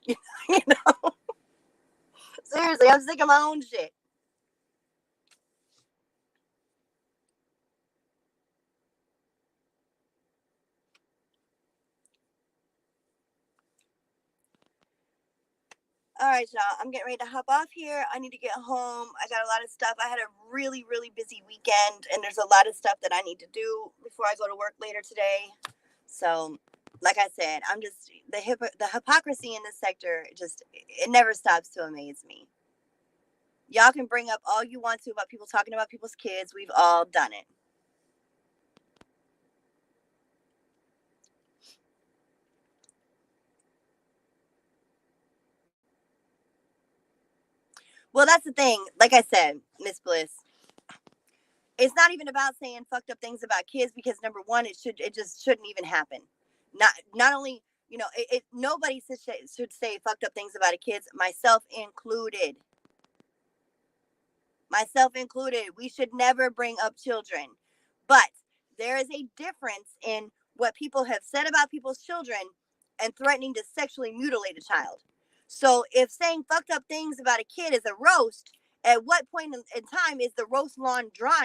You know? Seriously, I'm sick of my own shit. All right, y'all. I'm getting ready to hop off here. I need to get home. I got a lot of stuff. I had a really, really busy weekend, and there's a lot of stuff that I need to do before I go to work later today. So, like I said, I'm just the hypocrisy in this sector. Just it never stops to amaze me. Y'all can bring up all you want to about people talking about people's kids. We've all done it. Well, that's the thing. Like I said, Miss Bliss, it's not even about saying fucked up things about kids because number one, it just shouldn't even happen. Not only nobody should say fucked up things about a kid, myself included. Myself included. We should never bring up children, but there is a difference in what people have said about people's children and threatening to sexually mutilate a child. So if saying fucked up things about a kid is a roast, at what point in time is the roast line drawn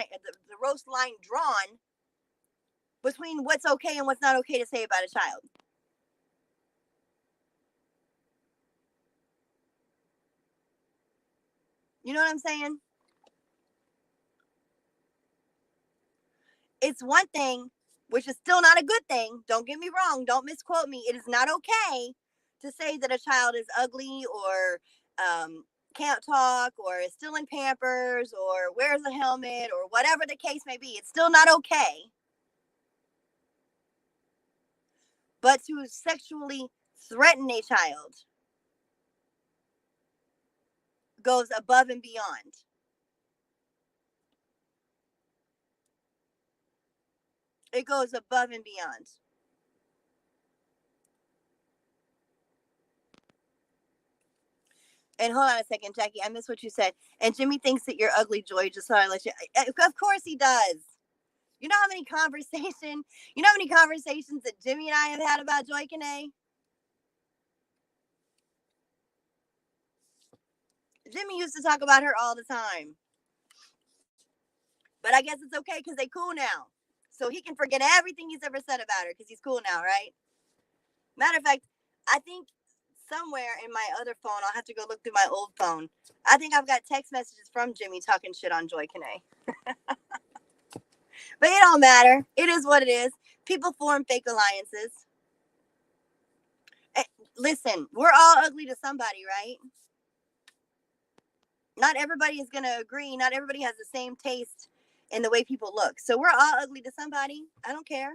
between what's okay and what's not okay to say about a child? You know what I'm saying? It's one thing, which is still not a good thing. Don't get me wrong. Don't misquote me. It is not okay to say that a child is ugly or can't talk or is still in Pampers or wears a helmet or whatever the case may be. It's still not okay. But to sexually threaten a child goes above and beyond. It goes above and beyond. And hold on a second, Jackie. I missed what you said. And Jimmy thinks that you're ugly, Joy. Just so I let you. Of course he does. You know how many conversations that Jimmy and I have had about Joy Kane? Jimmy used to talk about her all the time. But I guess it's okay because they cool now. So he can forget everything he's ever said about her because he's cool now, right? Matter of fact, I think somewhere in my other phone. I'll have to go look through my old phone. I think I've got text messages from Jimmy talking shit on Joy Kane. But it don't matter. It is what it is. People form fake alliances. Listen, we're all ugly to somebody, right? Not everybody is going to agree. Not everybody has the same taste in the way people look. So we're all ugly to somebody. I don't care.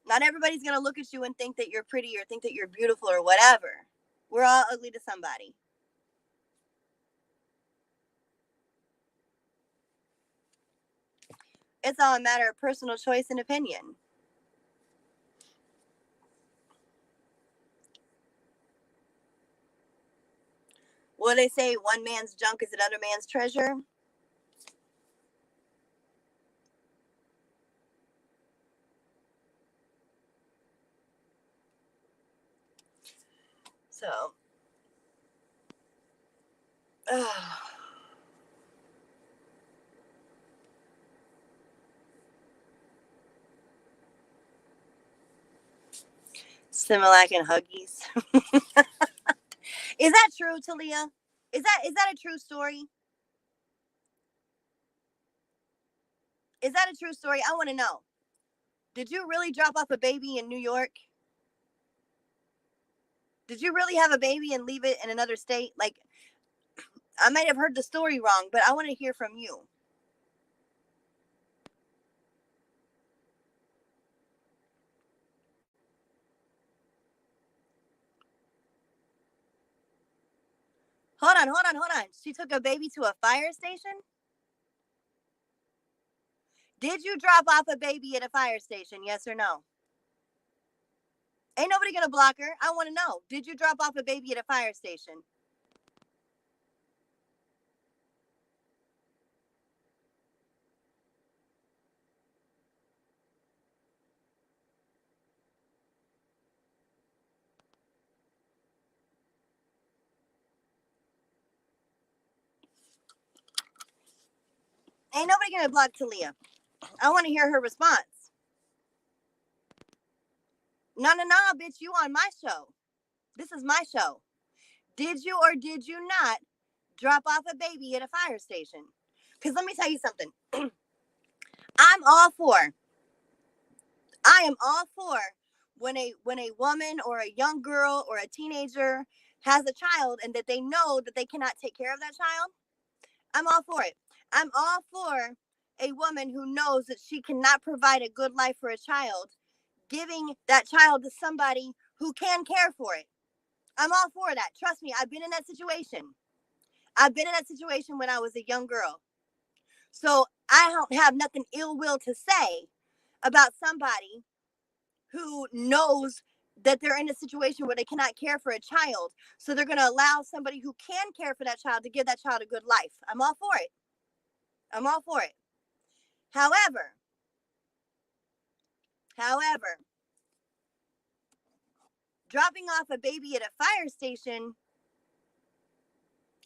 Not everybody's going to look at you and think that you're pretty or think that you're beautiful or whatever. We're all ugly to somebody. It's all a matter of personal choice and opinion. What do they say? One man's junk is another man's treasure. So, Similac and Huggies. Is that true, Talia? Is that a true story? Is that a true story? I want to know. Did you really drop off a baby in New York? Did you really have a baby and leave it in another state? Like, I might have heard the story wrong, but I want to hear from you. Hold on. She took a baby to a fire station? Did you drop off a baby at a fire station? Yes or no? Ain't nobody gonna block her. I want to know. Did you drop off a baby at a fire station? Ain't nobody gonna block Talia. I want to hear her response. No, bitch, you on my show. This is my show. Did you or did you not drop off a baby at a fire station? Because let me tell you something. I am all for when a woman or a young girl or a teenager has a child and that they know that they cannot take care of that child. I'm all for it. I'm all for a woman who knows that she cannot provide a good life for a child, giving that child to somebody who can care for it. I'm all for that. Trust me, I've been in that situation. I've been in that situation when I was a young girl. So I don't have nothing ill will to say about somebody who knows that they're in a situation where they cannot care for a child. So they're going to allow somebody who can care for that child to give that child a good life. I'm all for it. I'm all for it. However, dropping off a baby at a fire station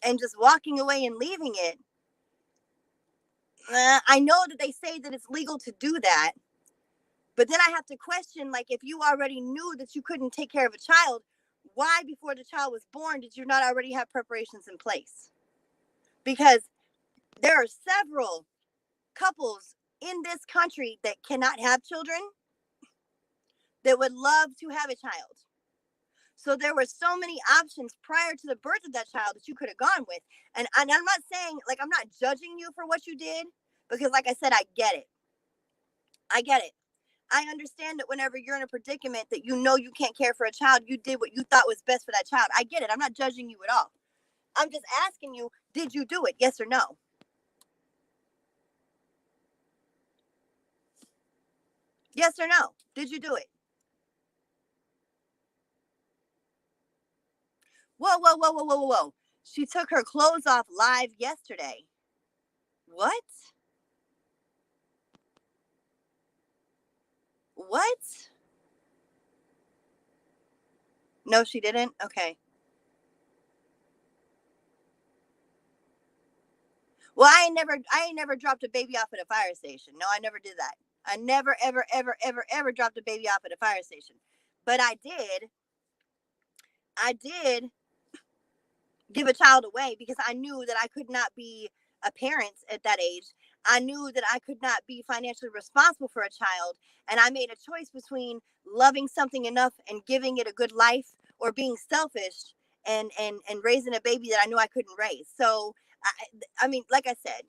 and just walking away and leaving it, I know that they say that it's legal to do that, but then I have to question, like, if you already knew that you couldn't take care of a child, why before the child was born did you not already have preparations in place? Because there are several couples in this country that cannot have children that would love to have a child. So there were so many options prior to the birth of that child that you could have gone with. And I'm not saying, like, I'm not judging you for what you did, because like I said, I get it. I understand that whenever you're in a predicament that you know you can't care for a child, you did what you thought was best for that child. I get it. I'm not judging you at all. I'm just asking you, did you do it? Yes or no? Yes or no? Did you do it? Whoa. She took her clothes off live yesterday. What? What? No, she didn't? Okay. Well, I ain't never dropped a baby off at a fire station. No, I never did that. I never, ever, ever, ever, ever dropped a baby off at a fire station. But I did give a child away because I knew that I could not be a parent at that age. I knew that I could not be financially responsible for a child. And I made a choice between loving something enough and giving it a good life, or being selfish and raising a baby that I knew I couldn't raise. So, I mean, like I said,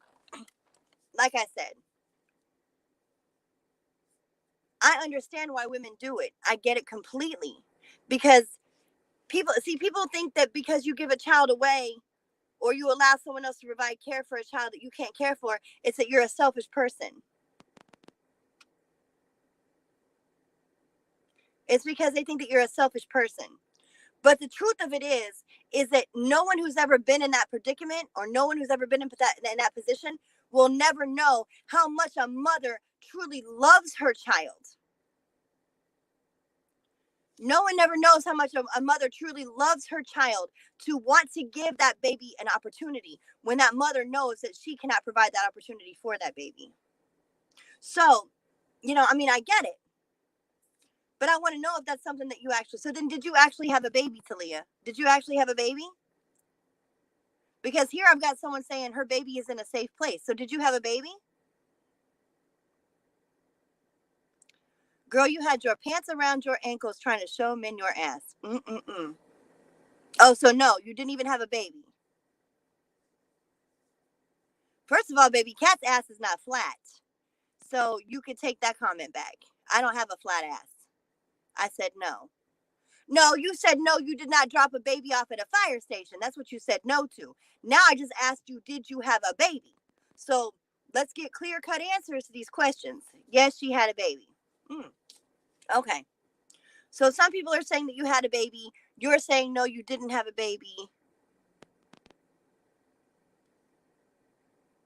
I understand why women do it. I get it completely, because people think that because you give a child away, or you allow someone else to provide care for a child that you can't care for, it's that you're a selfish person. It's because they think that you're a selfish person. But the truth of it is that no one who's ever been in that predicament, or no one who's ever been in that position, will never know how much a mother truly loves her child. No one never knows how much a mother truly loves her child, to want to give that baby an opportunity when that mother knows that she cannot provide that opportunity for that baby. So, I mean, I get it. But I want to know if that's something that you actually. So then, did you actually have a baby, Talia? Did you actually have a baby? Because here I've got someone saying her baby is in a safe place. So did you have a baby? Girl, you had your pants around your ankles trying to show men your ass. Mm-mm-mm. Oh, so no, you didn't even have a baby. First of all, baby, Cat's ass is not flat. So you could take that comment back. I don't have a flat ass. I said no. No, you said no, you did not drop a baby off at a fire station. That's what you said no to. Now I just asked you, did you have a baby? So let's get clear-cut answers to these questions. Yes, she had a baby. Okay. So some people are saying that you had a baby. You're saying no, you didn't have a baby.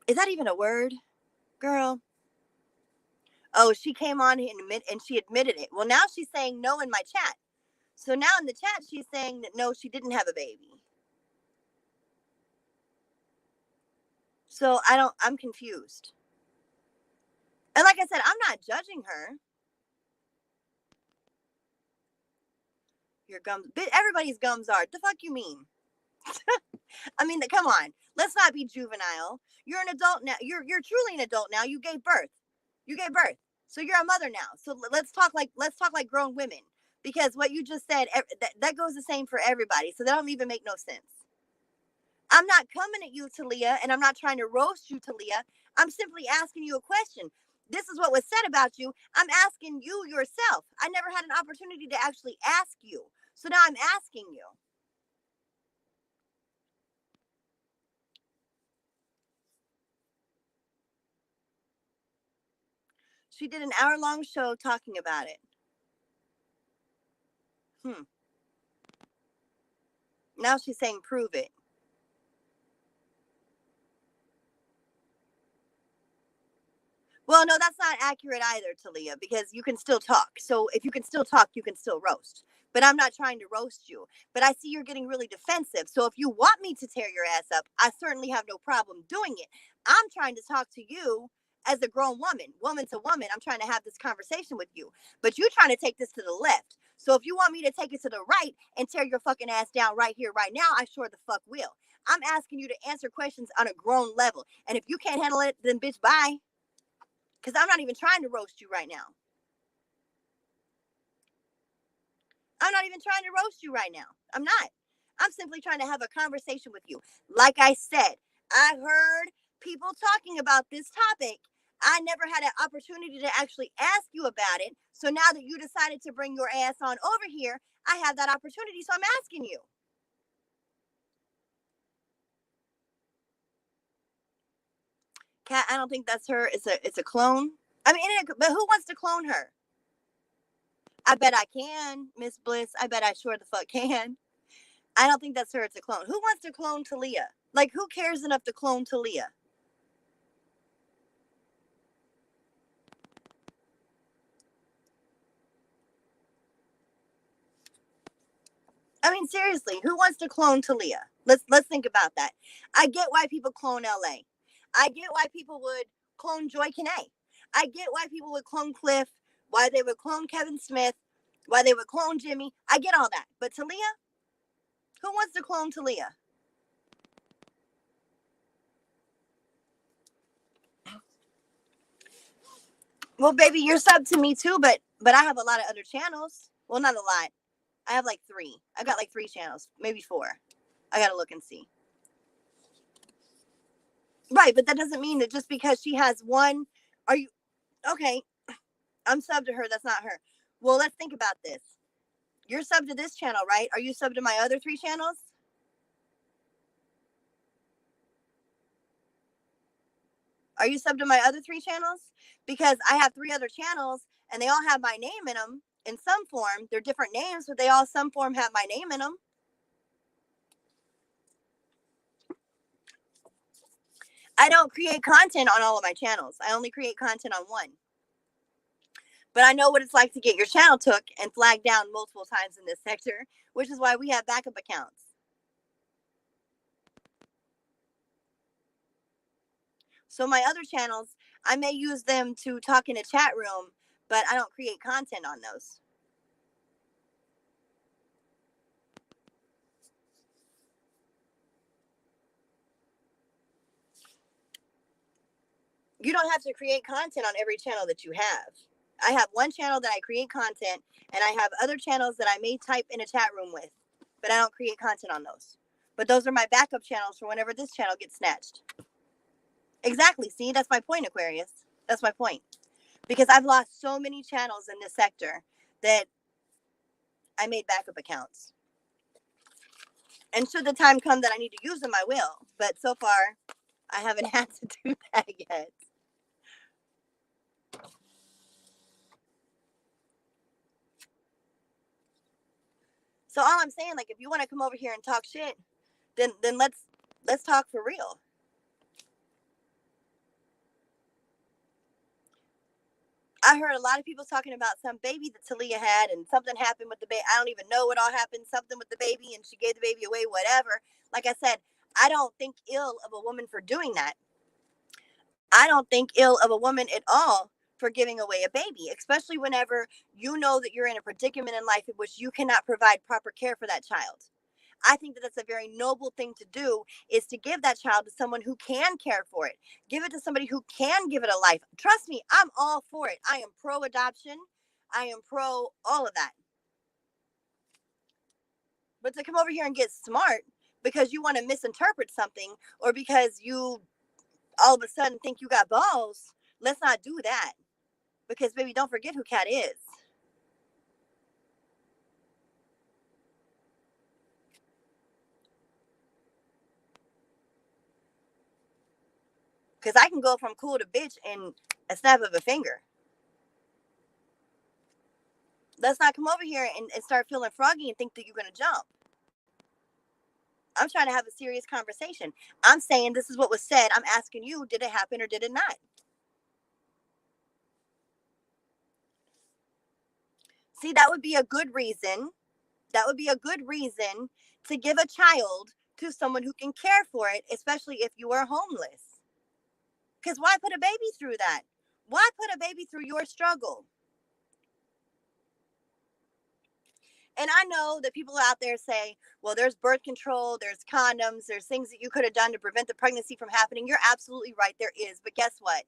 Is that even a word, girl? Oh, she came on and she admitted it. Well, now she's saying no in my chat. So now in the chat, she's saying that no, she didn't have a baby. So I'm confused. And like I said, I'm not judging her. Your gums, everybody's gums are. The fuck you mean? I mean, come on. Let's not be juvenile. You're an adult now. You're truly an adult now. You gave birth. So you're a mother now. So let's talk like grown women, because what you just said, that goes the same for everybody. So that don't even make no sense. I'm not coming at you, Talia, and I'm not trying to roast you, Talia. I'm simply asking you a question. This is what was said about you. I'm asking you yourself. I never had an opportunity to actually ask you. So now I'm asking you. She did an hour-long show talking about it. Now she's saying prove it. Well, no, that's not accurate either, Talia, because you can still talk. So if you can still talk, you can still roast. But I'm not trying to roast you. But I see you're getting really defensive. So if you want me to tear your ass up, I certainly have no problem doing it. I'm trying to talk to you as a grown woman to woman. I'm trying to have this conversation with you. But you're trying to take this to the left. So if you want me to take it to the right and tear your fucking ass down right here, right now, I sure the fuck will. I'm asking you to answer questions on a grown level. And if you can't handle it, then bitch, bye. Because I'm not even trying to roast you right now. I'm not even trying to roast you right now. I'm not. I'm simply trying to have a conversation with you. Like I said, I heard people talking about this topic. I never had an opportunity to actually ask you about it. So now that you decided to bring your ass on over here, I have that opportunity. So I'm asking you. Kat, I don't think that's her. It's a clone. I mean, but who wants to clone her? I bet I can, Miss Bliss. I bet I sure the fuck can. I don't think that's her. It's a clone. Who wants to clone Talia? Like, who cares enough to clone Talia? I mean, seriously, who wants to clone Talia? Let's think about that. I get why people clone LA. I get why people would clone Joy Kane. I get why people would clone Cliff, why they would clone Kevin Smith, why they would clone Jimmy. I get all that. But Talia? Who wants to clone Talia? Well, baby, you're sub to me too, but I have a lot of other channels. Well, not a lot. I have like 3. I've got like 3 channels, maybe 4. I gotta look and see. Right, but that doesn't mean that just because she has one, are you okay? I'm sub to her. That's not her. Well, let's think about this. You're sub to this channel, right? Are you sub to my other 3 channels? Are you sub to my other 3 channels? Because I have 3 other channels and they all have my name in them in some form. They're different names, but they all some form have my name in them. I don't create content on all of my channels. I only create content on one. But I know what it's like to get your channel took and flagged down multiple times in this sector, which is why we have backup accounts. So my other channels, I may use them to talk in a chat room, but I don't create content on those. You don't have to create content on every channel that you have. I have one channel that I create content, and I have other channels that I may type in a chat room with, but I don't create content on those. But those are my backup channels for whenever this channel gets snatched. Exactly. See, that's my point, Aquarius. That's my point. Because I've lost so many channels in this sector that I made backup accounts. And should the time come that I need to use them, I will. But so far, I haven't had to do that yet. So all I'm saying, like, if you want to come over here and talk shit, then let's talk for real. I heard a lot of people talking about some baby that Talia had and something happened with the baby. I don't even know what all happened. Something with the baby and she gave the baby away, whatever. Like I said, I don't think ill of a woman for doing that. I don't think ill of a woman at all for giving away a baby, especially whenever you know that you're in a predicament in life in which you cannot provide proper care for that child. I think that that's a very noble thing to do, is to give that child to someone who can care for it. Give it to somebody who can give it a life. Trust me, I'm all for it. I am pro adoption. I am pro all of that. But to come over here and get smart because you want to misinterpret something, or because you all of a sudden think you got balls, let's not do that. Because, baby, don't forget who Cat is. Because I can go from cool to bitch in a snap of a finger. Let's not come over here and start feeling froggy and think that you're going to jump. I'm trying to have a serious conversation. I'm saying this is what was said. I'm asking you, did it happen or did it not? See, that would be a good reason. That would be a good reason to give a child to someone who can care for it, especially if you are homeless. Because why put a baby through that? Why put a baby through your struggle? And I know that people out there say, well, there's birth control, there's condoms, there's things that you could have done to prevent the pregnancy from happening. You're absolutely right. There is. But guess what?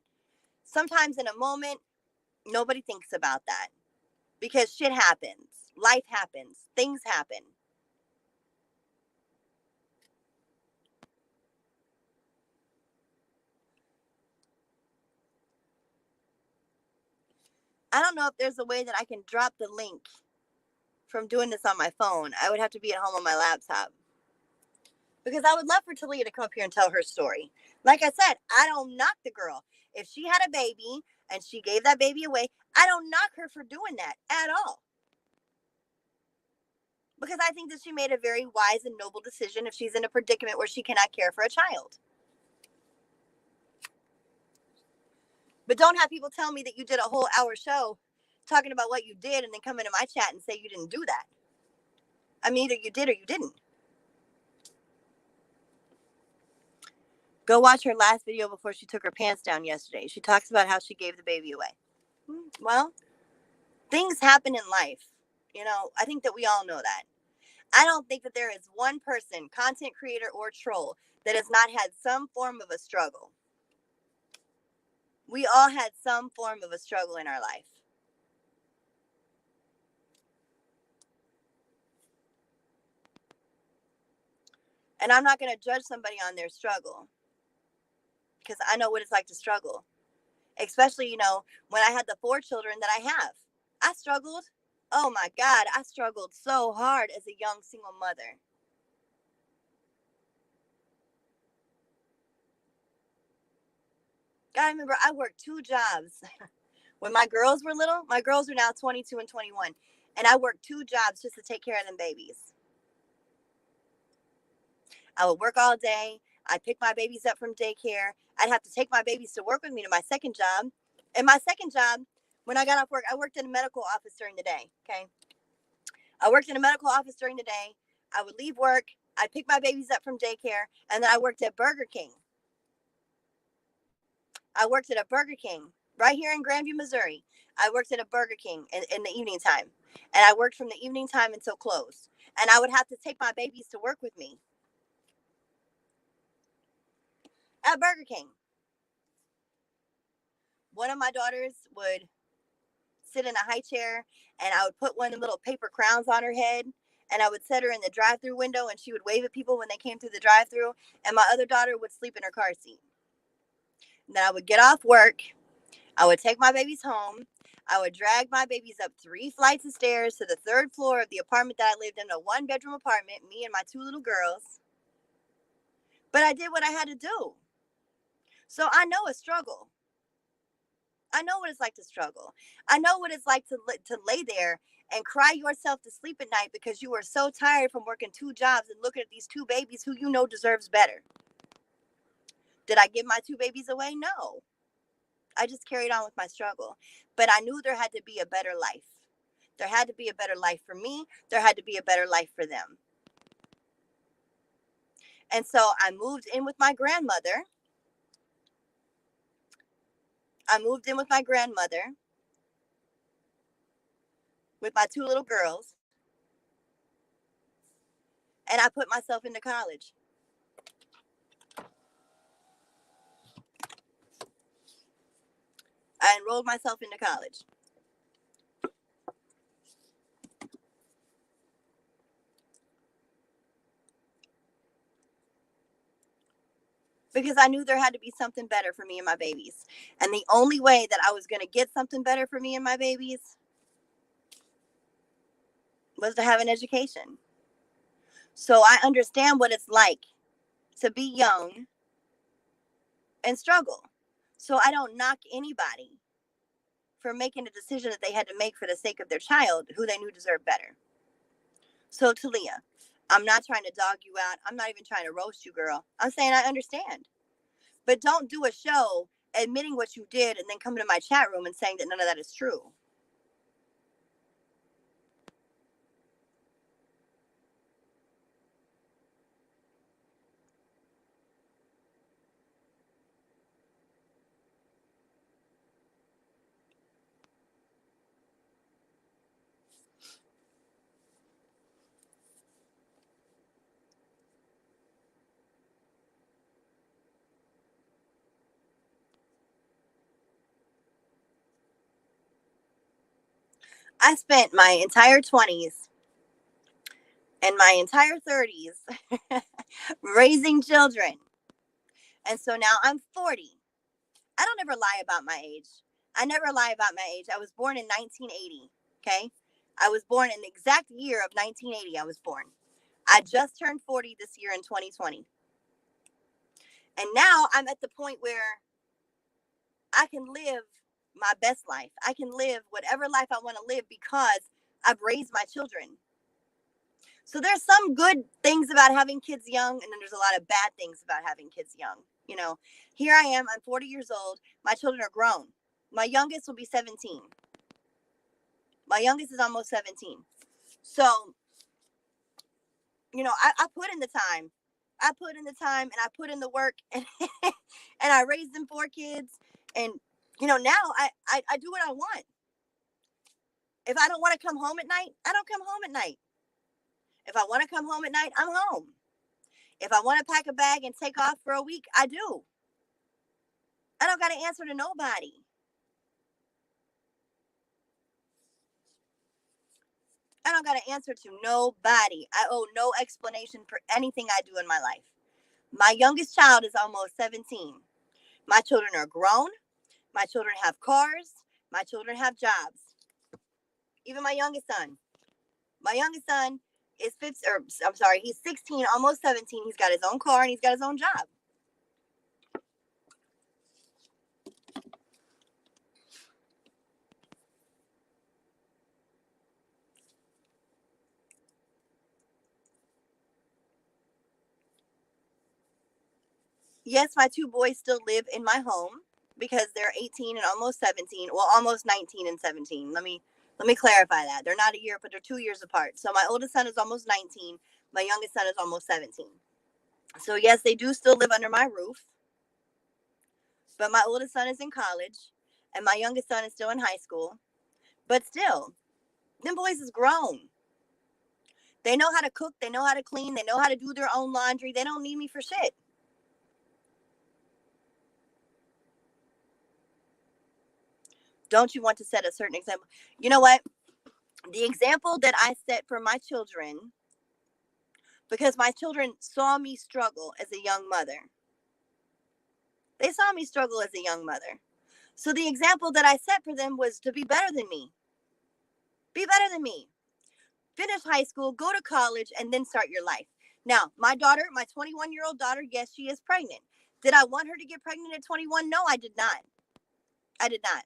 Sometimes in a moment, nobody thinks about that because shit happens. Life happens. Things happen. I don't know if there's a way that I can drop the link from doing this on my phone. I would have to be at home on my laptop. Because I would love for Talia to come up here and tell her story. Like I said, I don't knock the girl. If she had a baby and she gave that baby away, I don't knock her for doing that at all. Because I think that she made a very wise and noble decision if she's in a predicament where she cannot care for a child. But don't have people tell me that you did a whole hour show talking about what you did and then come into my chat and say you didn't do that. I mean, either you did or you didn't. Go watch her last video before she took her pants down yesterday. She talks about how she gave the baby away. Well, things happen in life. You know, I think that we all know that. I don't think that there is one person, content creator or troll, that has not had some form of a struggle. We all had some form of a struggle in our life. And I'm not going to judge somebody on their struggle, because I know what it's like to struggle. Especially, you know, when I had the 4 children that I have. I struggled. Oh my God, I struggled so hard as a young single mother. Gotta remember, I worked 2 jobs. When my girls were little, my girls are now 22 and 21. And I worked 2 jobs just to take care of them babies. I would work all day. I'd pick my babies up from daycare. I'd have to take my babies to work with me to my second job. And my second job, when I got off work, I worked in a medical office during the day. Okay. I worked in a medical office during the day. I would leave work. I'd pick my babies up from daycare. And then I worked at Burger King. I worked at a Burger King right here in Grandview, Missouri. I worked at a Burger King in the evening time. And I worked from the evening time until close. And I would have to take my babies to work with me at Burger King. One of my daughters would sit in a high chair, and I would put one of the little paper crowns on her head, and I would set her in the drive-through window, and she would wave at people when they came through the drive-through, and my other daughter would sleep in her car seat. And then I would get off work. I would take my babies home. I would drag my babies up 3 flights of stairs to the 3rd floor of the apartment that I lived in, a 1-bedroom apartment, me and my 2 little girls. But I did what I had to do. So I know a struggle. I know what it's like to struggle. I know what it's like to lay there and cry yourself to sleep at night because you were so tired from working 2 jobs and looking at these 2 babies who you know deserves better. Did I give my 2 babies away? No. I just carried on with my struggle. But I knew there had to be a better life. There had to be a better life for me. There had to be a better life for them. And so I moved in with my grandmother. With my 2 little girls. And I put myself into college. I enrolled myself into college. Because I knew there had to be something better for me and my babies. And the only way that I was going to get something better for me and my babies was to have an education. So I understand what it's like to be young and struggle. So I don't knock anybody for making a decision that they had to make for the sake of their child who they knew deserved better. So Talia, I'm not trying to dog you out. I'm not even trying to roast you, girl. I'm saying I understand. But don't do a show admitting what you did and then come to my chat room and saying that none of that is true. I spent my entire 20s and my entire 30s raising children. And so now I'm 40. I don't ever lie about my age. I never lie about my age. I was born in 1980. Okay. I was born in the exact year of 1980. I was born. I just turned 40 this year in 2020. And now I'm at the point where I can live my best life. I can live whatever life I want to live because I've raised my children. So there's some good things about having kids young, and then there's a lot of bad things about having kids young. You know, here I am, I'm 40 years old. My children are grown. My youngest will be 17. My youngest is almost 17. So, you know, I put in the time I put in the time and I put in the work and and I raised them 4 kids. And now I do what I want. If I don't want to come home at night, I don't come home at night. If I want to come home at night, I'm home. If I want to pack a bag and take off for a week, I do. I don't got to answer to nobody. I don't got to answer to nobody. I owe no explanation for anything I do in my life. My youngest child is almost 17. My children are grown. My children have cars. My children have jobs. Even my youngest son. My youngest son is he's 16, almost 17. He's got his own car and he's got his own job. Yes, my 2 boys still live in my home because they're 18 and almost 17. Well, almost 19 and 17. Let me clarify that. They're not a year, but they're 2 years apart. So my oldest son is almost 19. My youngest son is almost 17. So yes, they do still live under my roof. But my oldest son is in college and my youngest son is still in high school. But still, them boys is grown. They know how to cook. They know how to clean. They know how to do their own laundry. They don't need me for shit. Don't you want to set a certain example? You know what? The example that I set for my children, because my children saw me struggle as a young mother. They saw me struggle as a young mother. So the example that I set for them was to be better than me. Be better than me. Finish high school, go to college, and then start your life. Now, my daughter, my 21-year-old daughter, yes, she is pregnant. Did I want her to get pregnant at 21? No, I did not. I did not.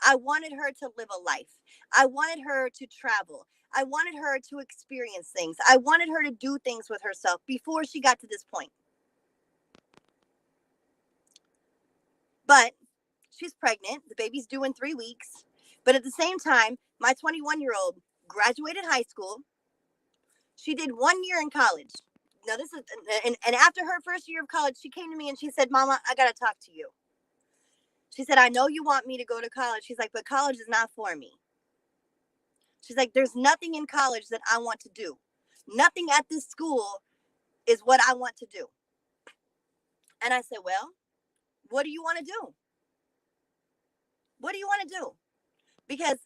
I wanted her to live a life. I wanted her to travel. I wanted her to experience things. I wanted her to do things with herself before she got to this point. But she's pregnant. The baby's due in 3 weeks. But at the same time, my 21-year-old graduated high school. She did 1 year in college. Now this is, and after her first year of college, she came to me and she said, "Mama, I got to talk to you." She said, "I know you want me to go to college." She's like, "But college is not for me." She's like, "There's nothing in college that I want to do. Nothing at this school is what I want to do." And I said, "Well, what do you want to do? What do you want to do? Because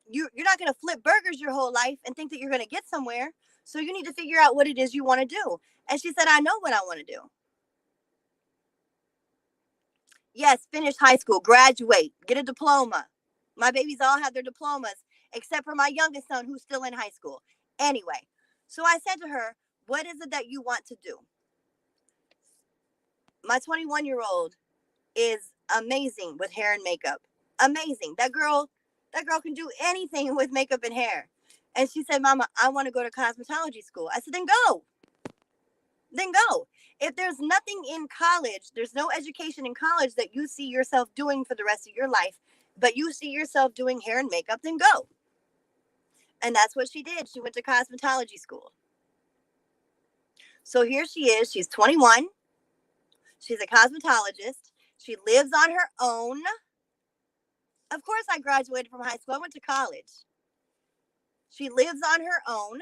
you're not going to flip burgers your whole life and think that you're going to get somewhere. So you need to figure out what it is you want to do." And she said, "I know what I want to do. Yes, finish high school, graduate, get a diploma." My babies all have their diplomas, except for my youngest son who's still in high school. Anyway, so I said to her, "What is it that you want to do?" My 21-year-old is amazing with hair and makeup. Amazing. That girl can do anything with makeup and hair. And she said, "Mama, I want to go to cosmetology school." I said, "Then go. Then go. If there's nothing in college, there's no education in college that you see yourself doing for the rest of your life, but you see yourself doing hair and makeup, then go." And that's what she did. She went to cosmetology school. So here she is. She's 21. She's a cosmetologist. She lives on her own. Of course, I graduated from high school. I went to college. She lives on her own.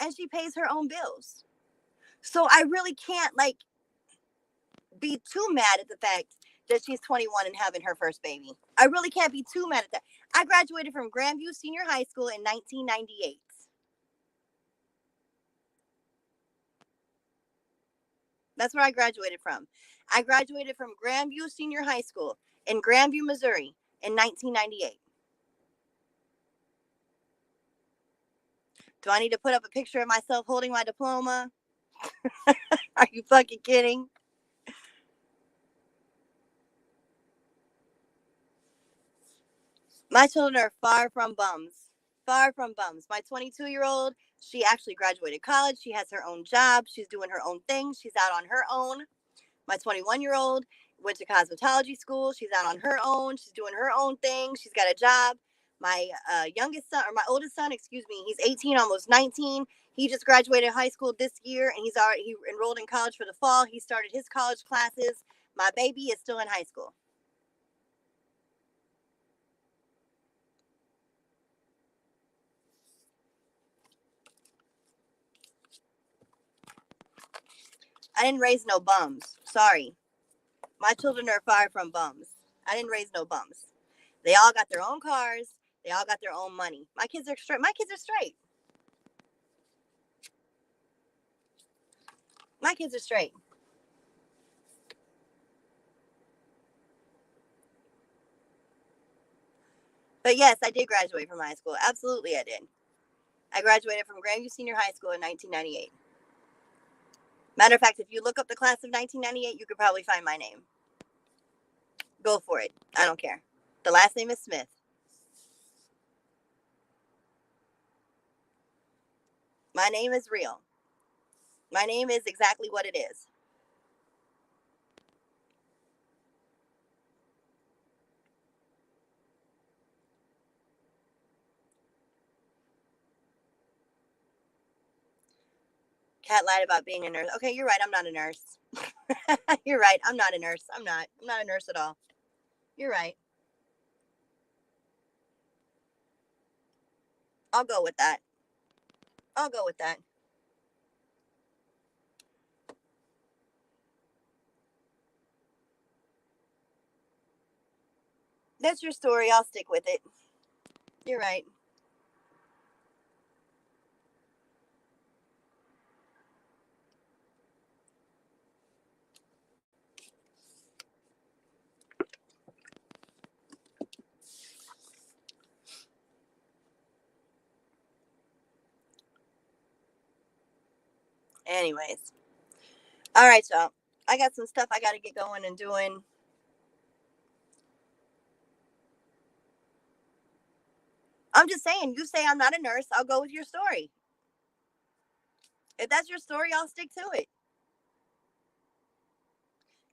And she pays her own bills. So I really can't be too mad at the fact that she's 21 and having her first baby. I really can't be too mad at that. I graduated from Grandview Senior High School in 1998. That's where I graduated from. I graduated from Grandview Senior High School in Grandview, Missouri in 1998. Do I need to put up a picture of myself holding my diploma? Are you fucking kidding? My children are far from bums. Far from bums. My 22-year-old, she actually graduated college. She has her own job. She's doing her own thing. She's out on her own. My 21-year-old went to cosmetology school. She's out on her own. She's doing her own thing. She's got a job. My youngest son, or my oldest son, excuse me, he's 18, almost 19. He just graduated high school this year, and he enrolled in college for the fall. He started his college classes. My baby is still in high school. I didn't raise no bums. Sorry. My children are far from bums. I didn't raise no bums. They all got their own cars. They all got their own money. My kids are straight. My kids are straight. My kids are straight. But yes, I did graduate from high school. Absolutely, I did. I graduated from Grandview Senior High School in 1998. Matter of fact, if you look up the class of 1998, you could probably find my name. Go for it. I don't care. The last name is Smith. My name is real. My name is exactly what it is. Kat lied about being a nurse. Okay, you're right. I'm not a nurse. You're right. I'm not a nurse. I'm not a nurse at all. You're right. I'll go with that. I'll go with that. That's your story. I'll stick with it. You're right. Anyways. All right, y'all. I got some stuff I got to get going and doing. I'm just saying, you say I'm not a nurse, I'll go with your story. If that's your story, I'll stick to it.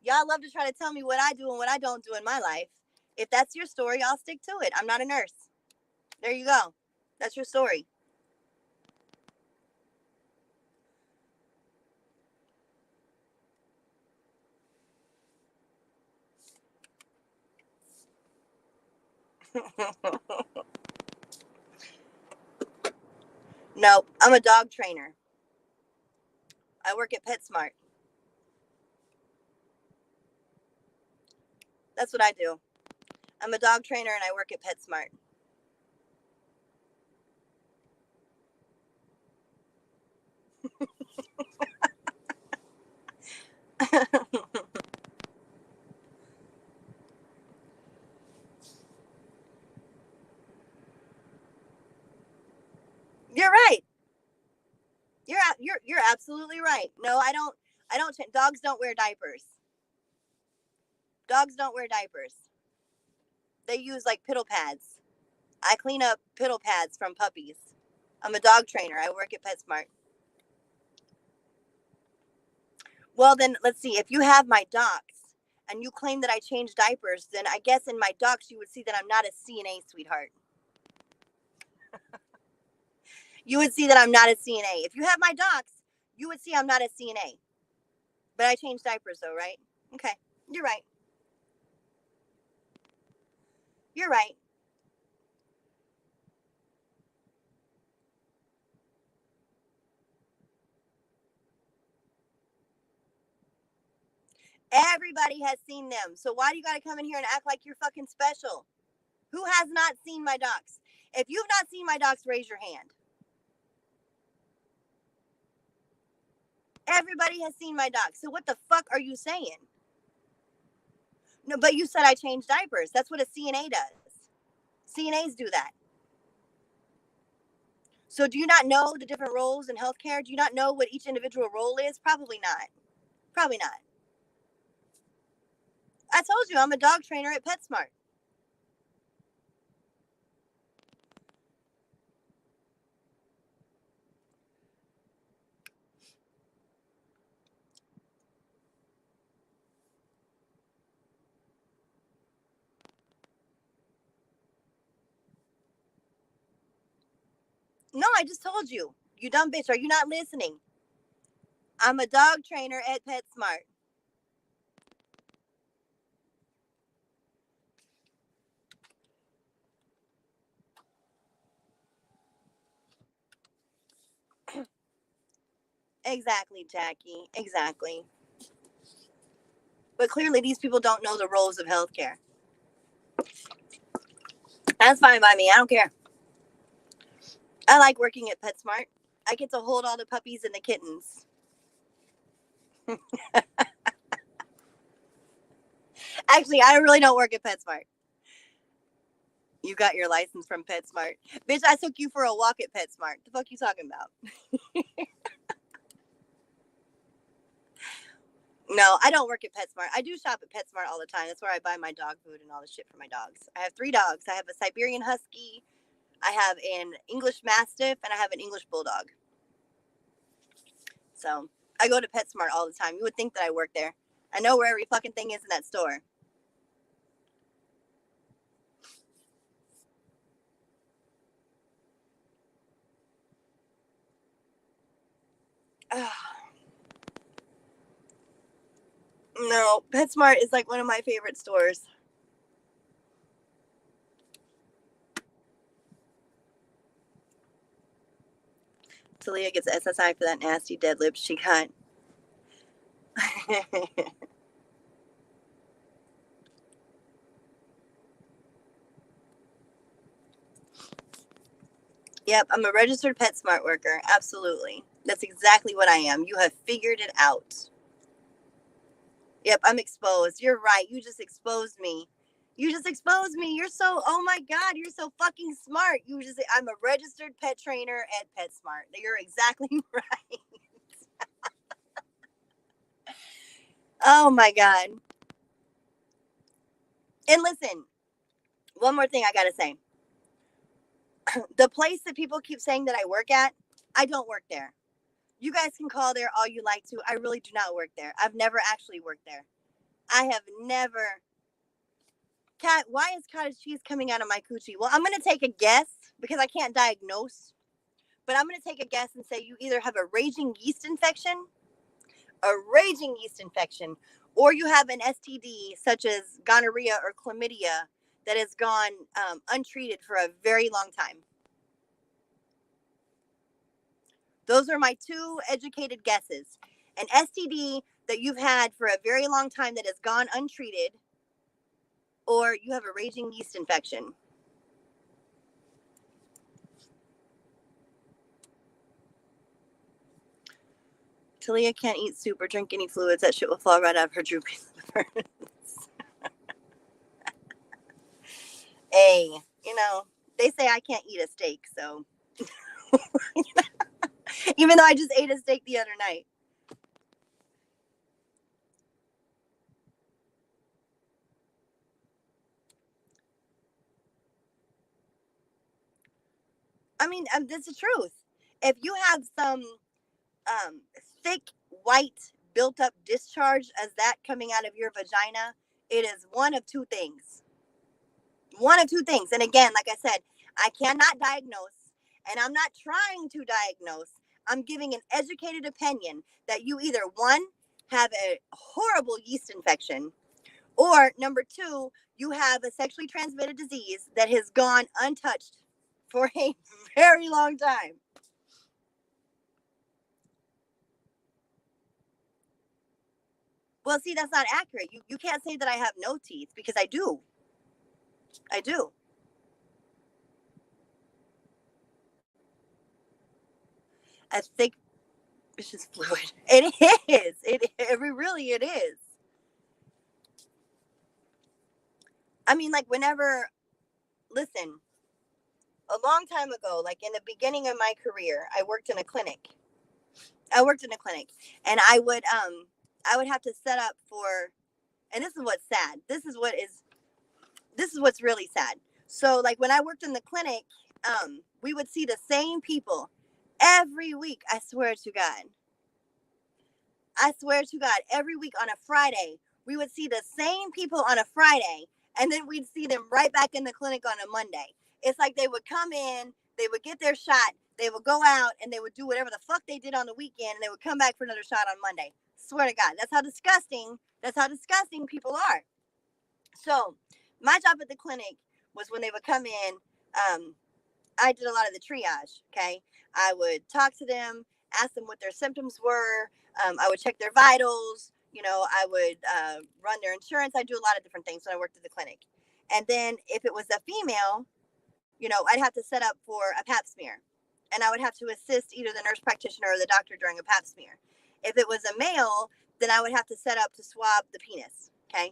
Y'all love to try to tell me what I do and what I don't do in my life. If that's your story, I'll stick to it. I'm not a nurse. There you go. That's your story. No, I'm a dog trainer. I work at PetSmart. That's what I do. I'm a dog trainer and I work at PetSmart. You're right. You're absolutely right. No, I don't. I don't. Dogs don't wear diapers. Dogs don't wear diapers. They use like piddle pads. I clean up piddle pads from puppies. I'm a dog trainer. I work at PetSmart. Well, then let's see. If you have my docs and you claim that I change diapers, then I guess in my docs you would see that I'm not a CNA, sweetheart. You would see that I'm not a CNA. If you have my docs, you would see I'm not a CNA. But I change diapers though, right? Okay. You're right. You're right. Everybody has seen them. So why do you got to come in here and act like you're fucking special? Who has not seen my docs? If you've not seen my docs, raise your hand. Everybody has seen my docs. So what the fuck are you saying? No, but you said I change diapers. That's what a CNA does. CNAs do that. So do you not know the different roles in healthcare? Do you not know what each individual role is? Probably not. Probably not. I told you I'm a dog trainer at PetSmart. No, I just told you. You dumb bitch. Are you not listening? I'm a dog trainer at PetSmart. Exactly, Jackie. Exactly. But clearly, these people don't know the roles of healthcare. That's fine by me. I don't care. I like working at PetSmart. I get to hold all the puppies and the kittens. Actually, I really don't work at PetSmart. You got your license from PetSmart. Bitch, I took you for a walk at PetSmart. The fuck you talking about? No, I don't work at PetSmart. I do shop at PetSmart all the time. That's where I buy my dog food and all the shit for my dogs. I have 3 dogs. I have a Siberian Husky, I have an English Mastiff, and I have an English Bulldog. So I go to PetSmart all the time. You would think that I work there. I know where every fucking thing is in that store. No, PetSmart is like one of my favorite stores. Talia gets SSI for that nasty deadlift she got. Yep, I'm a registered PetSmart worker. Absolutely. That's exactly what I am. You have figured it out. Yep, I'm exposed. You're right. You just exposed me. You just exposed me. You're so, oh my God, you're so fucking smart. I'm a registered pet trainer at PetSmart. You're exactly right. Oh my God. And listen, one more thing I got to say. The place that people keep saying that I work at, I don't work there. You guys can call there all you like to. I really do not work there. I've never actually worked there. I have never. Cat, why is cottage cheese coming out of my coochie? Well, I'm going to take a guess because I can't diagnose, but I'm going to take a guess and say you either have a raging yeast infection, or you have an STD such as gonorrhea or chlamydia that has gone untreated for a very long time. Those are my 2 educated guesses. An STD that you've had for a very long time that has gone untreated, or you have a raging yeast infection. Talia can't eat soup or drink any fluids. That shit will fall right out of her droopy livers. Hey, they say I can't eat a steak, so. Even though I just ate a steak the other night. I mean, that's the truth. If you have some thick, white, built up discharge as that coming out of your vagina, it is one of 2 things. One of 2 things. And again, like I said, I cannot diagnose, and I'm not trying to diagnose. I'm giving an educated opinion that you either 1, have a horrible yeast infection, or number 2, you have a sexually transmitted disease that has gone untouched for a very long time. Well, see, that's not accurate. You can't say that I have no teeth because I do. I do. A thick, it's just fluid. It is. It is. I mean, like, listen, a long time ago, like in the beginning of my career, I worked in a clinic. And I would have to set up for, and this is what's sad. This is what's really sad. So like when I worked in the clinic, we would see the same people every week. I swear to God. Every week on a Friday, we would see the same people on a Friday, and then we'd see them right back in the clinic on a Monday. It's like they would come in, they would get their shot, They would go out and they would do whatever the fuck they did on the weekend, and they would come back for another shot on Monday. Swear to God, that's how disgusting people are. So my job at the clinic was when they would come in, I did a lot of the triage. Okay, I would talk to them, ask them what their symptoms were. I would check their vitals. I would run their insurance. I do a lot of different things when I worked at the clinic. And then if it was a female, I'd have to set up for a pap smear, and I would have to assist either the nurse practitioner or the doctor during a pap smear. If it was a male, then I would have to set up to swab the penis. Okay,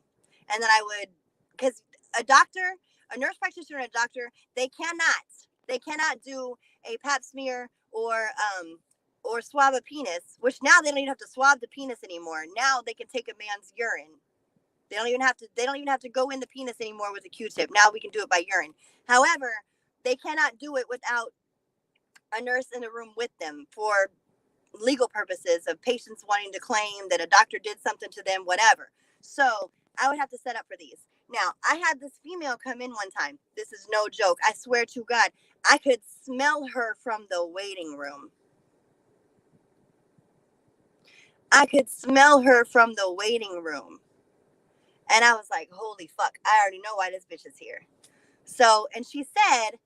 and then I would, because a nurse practitioner and a doctor, they cannot do a pap smear or swab a penis, which now they don't even have to swab the penis anymore. Now they can take a man's urine. They don't even have to go in the penis anymore with a Q-tip. Now we can do it by urine. However, they cannot do it without a nurse in the room with them for legal purposes of patients wanting to claim that a doctor did something to them, whatever. So I would have to set up for these. Now, I had this female come in one time. This is no joke. I swear to God, I could smell her from the waiting room. I could smell her from the waiting room. And I was like, holy fuck, I already know why this bitch is here. So, and she said,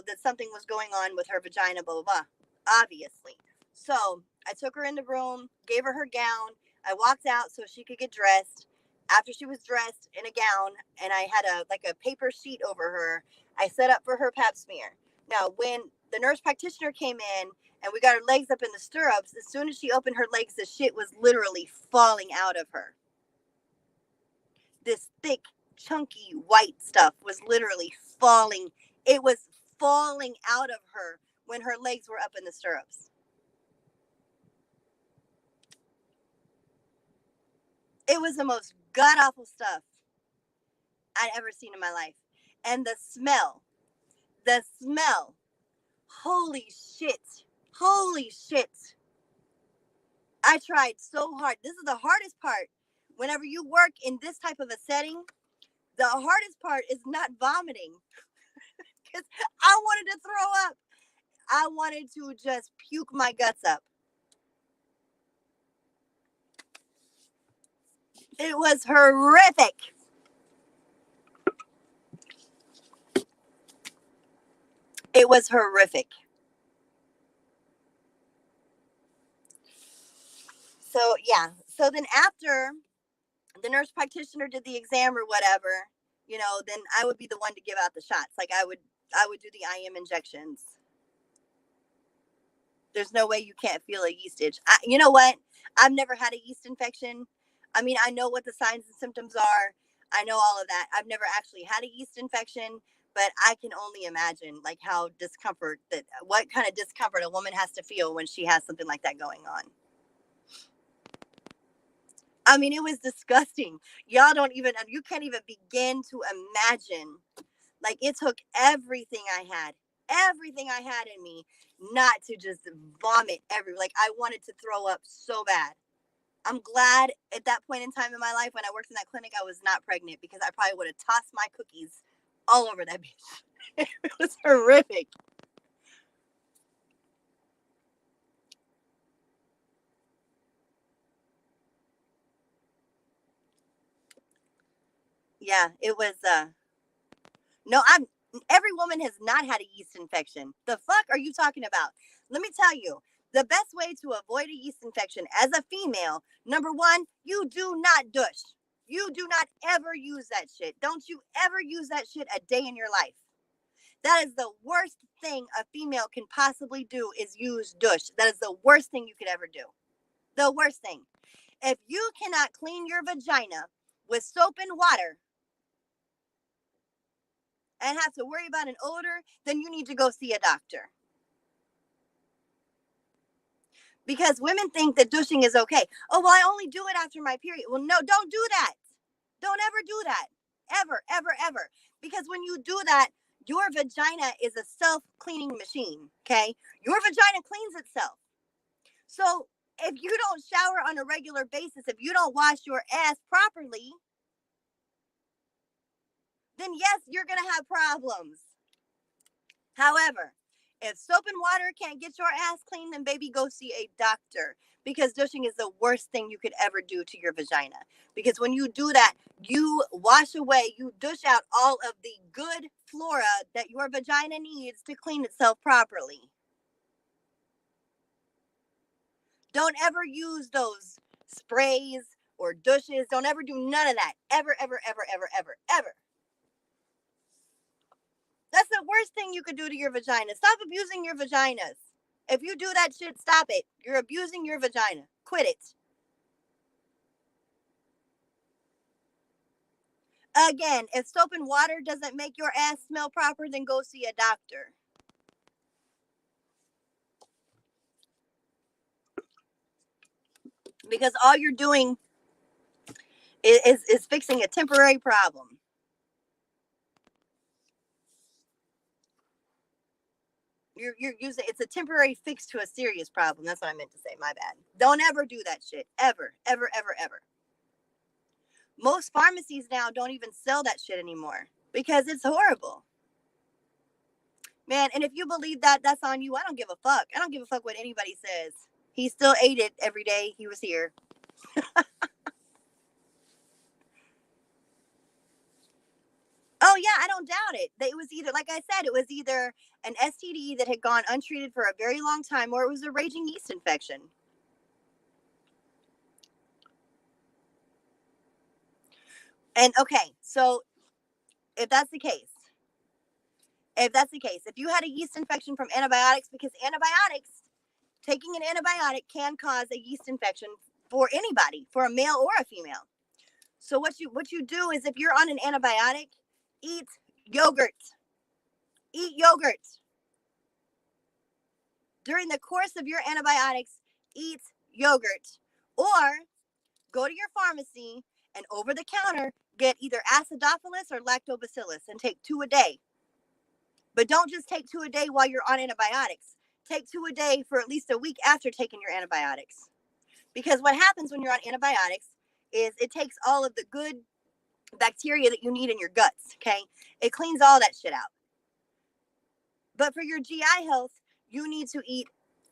that something was going on with her vagina, blah, blah, blah, obviously. So I took her in the room, gave her her gown. I walked out so she could get dressed. After she was dressed in a gown, and I had a paper sheet over her, I set up for her pap smear. Now, when the nurse practitioner came in and we got her legs up in the stirrups, as soon as she opened her legs, the shit was literally falling out of her. This thick, chunky white stuff was literally falling. It was falling out of her when her legs were up in the stirrups. It was the most god-awful stuff I'd ever seen in my life. And the smell, holy shit. I tried so hard. This is the hardest part. Whenever you work in this type of a setting, the hardest part is not vomiting. Because I wanted to throw up. I wanted to just puke my guts up. It was horrific. It was horrific. So, yeah. So then after the nurse practitioner did the exam or whatever, then I would be the one to give out the shots. Like I would do the IM injections. There's no way you can't feel a yeast itch. You know what? I've never had a yeast infection. I mean, I know what the signs and symptoms are. I know all of that. I've never actually had a yeast infection, but I can only imagine like what kind of discomfort a woman has to feel when she has something like that going on. I mean, it was disgusting. You can't even begin to imagine. Like, it took everything I had in me not to just vomit like I wanted to throw up so bad. I'm glad at that point in time in my life when I worked in that clinic, I was not pregnant, because I probably would have tossed my cookies all over that bitch. It was horrific. Yeah, it was, no, every woman has not had a yeast infection. The fuck are you talking about? Let me tell you, the best way to avoid a yeast infection as a female, number one, you do not douche. You do not ever use that shit. Don't you ever use that shit a day in your life. That is the worst thing a female can possibly do, is use douche. That is the worst thing you could ever do. The worst thing. If you cannot clean your vagina with soap and water and have to worry about an odor, then you need to go see a doctor. Because women think that douching is okay. Oh, well, I only do it after my period. Well, no, don't do that. Don't ever do that. Ever, ever, ever. Because when you do that, your vagina is a self-cleaning machine, okay? Your vagina cleans itself. So if you don't shower on a regular basis, if you don't wash your ass properly, then yes, you're going to have problems. However, If soap and water can't get your ass clean, then baby, go see a doctor. Because douching is the worst thing you could ever do to your vagina. Because when you do that, you wash away, you douche out all of the good flora that your vagina needs to clean itself properly. Don't ever use those sprays or douches. Don't ever do none of that. Ever, ever, ever, ever, ever, ever. That's the worst thing you could do to your vagina. Stop abusing your vaginas. If you do that shit, stop it. You're abusing your vagina. Quit it. Again, if soap and water doesn't make your ass smell proper, then go see a doctor. Because all you're doing is fixing a temporary problem. You're using, it's a temporary fix to a serious problem. That's what I meant to say. My bad. Don't ever do that shit. Ever, ever, ever, ever. Most pharmacies now don't even sell that shit anymore because it's horrible. Man, and if you believe that, that's on you. I don't give a fuck. I don't give a fuck what anybody says. He still ate it every day he was here. Oh yeah, I don't doubt it. It was either, like I said, it was either an STD that had gone untreated for a very long time, or it was a raging yeast infection. And okay, so if that's the case, if you had a yeast infection from antibiotics, because antibiotics, taking an antibiotic can cause a yeast infection for anybody, for a male or a female. So what you do is, if you're on an antibiotic, eat yogurt. Eat yogurt. During the course of your antibiotics, eat yogurt. Or go to your pharmacy and over the counter get either acidophilus or lactobacillus and take 2 a day. But don't just take 2 a day while you're on antibiotics. Take 2 a day for at least a week after taking your antibiotics. Because what happens when you're on antibiotics is it takes all of the good bacteria that you need in your guts, okay? It cleans all that shit out. But for your GI health, you need to eat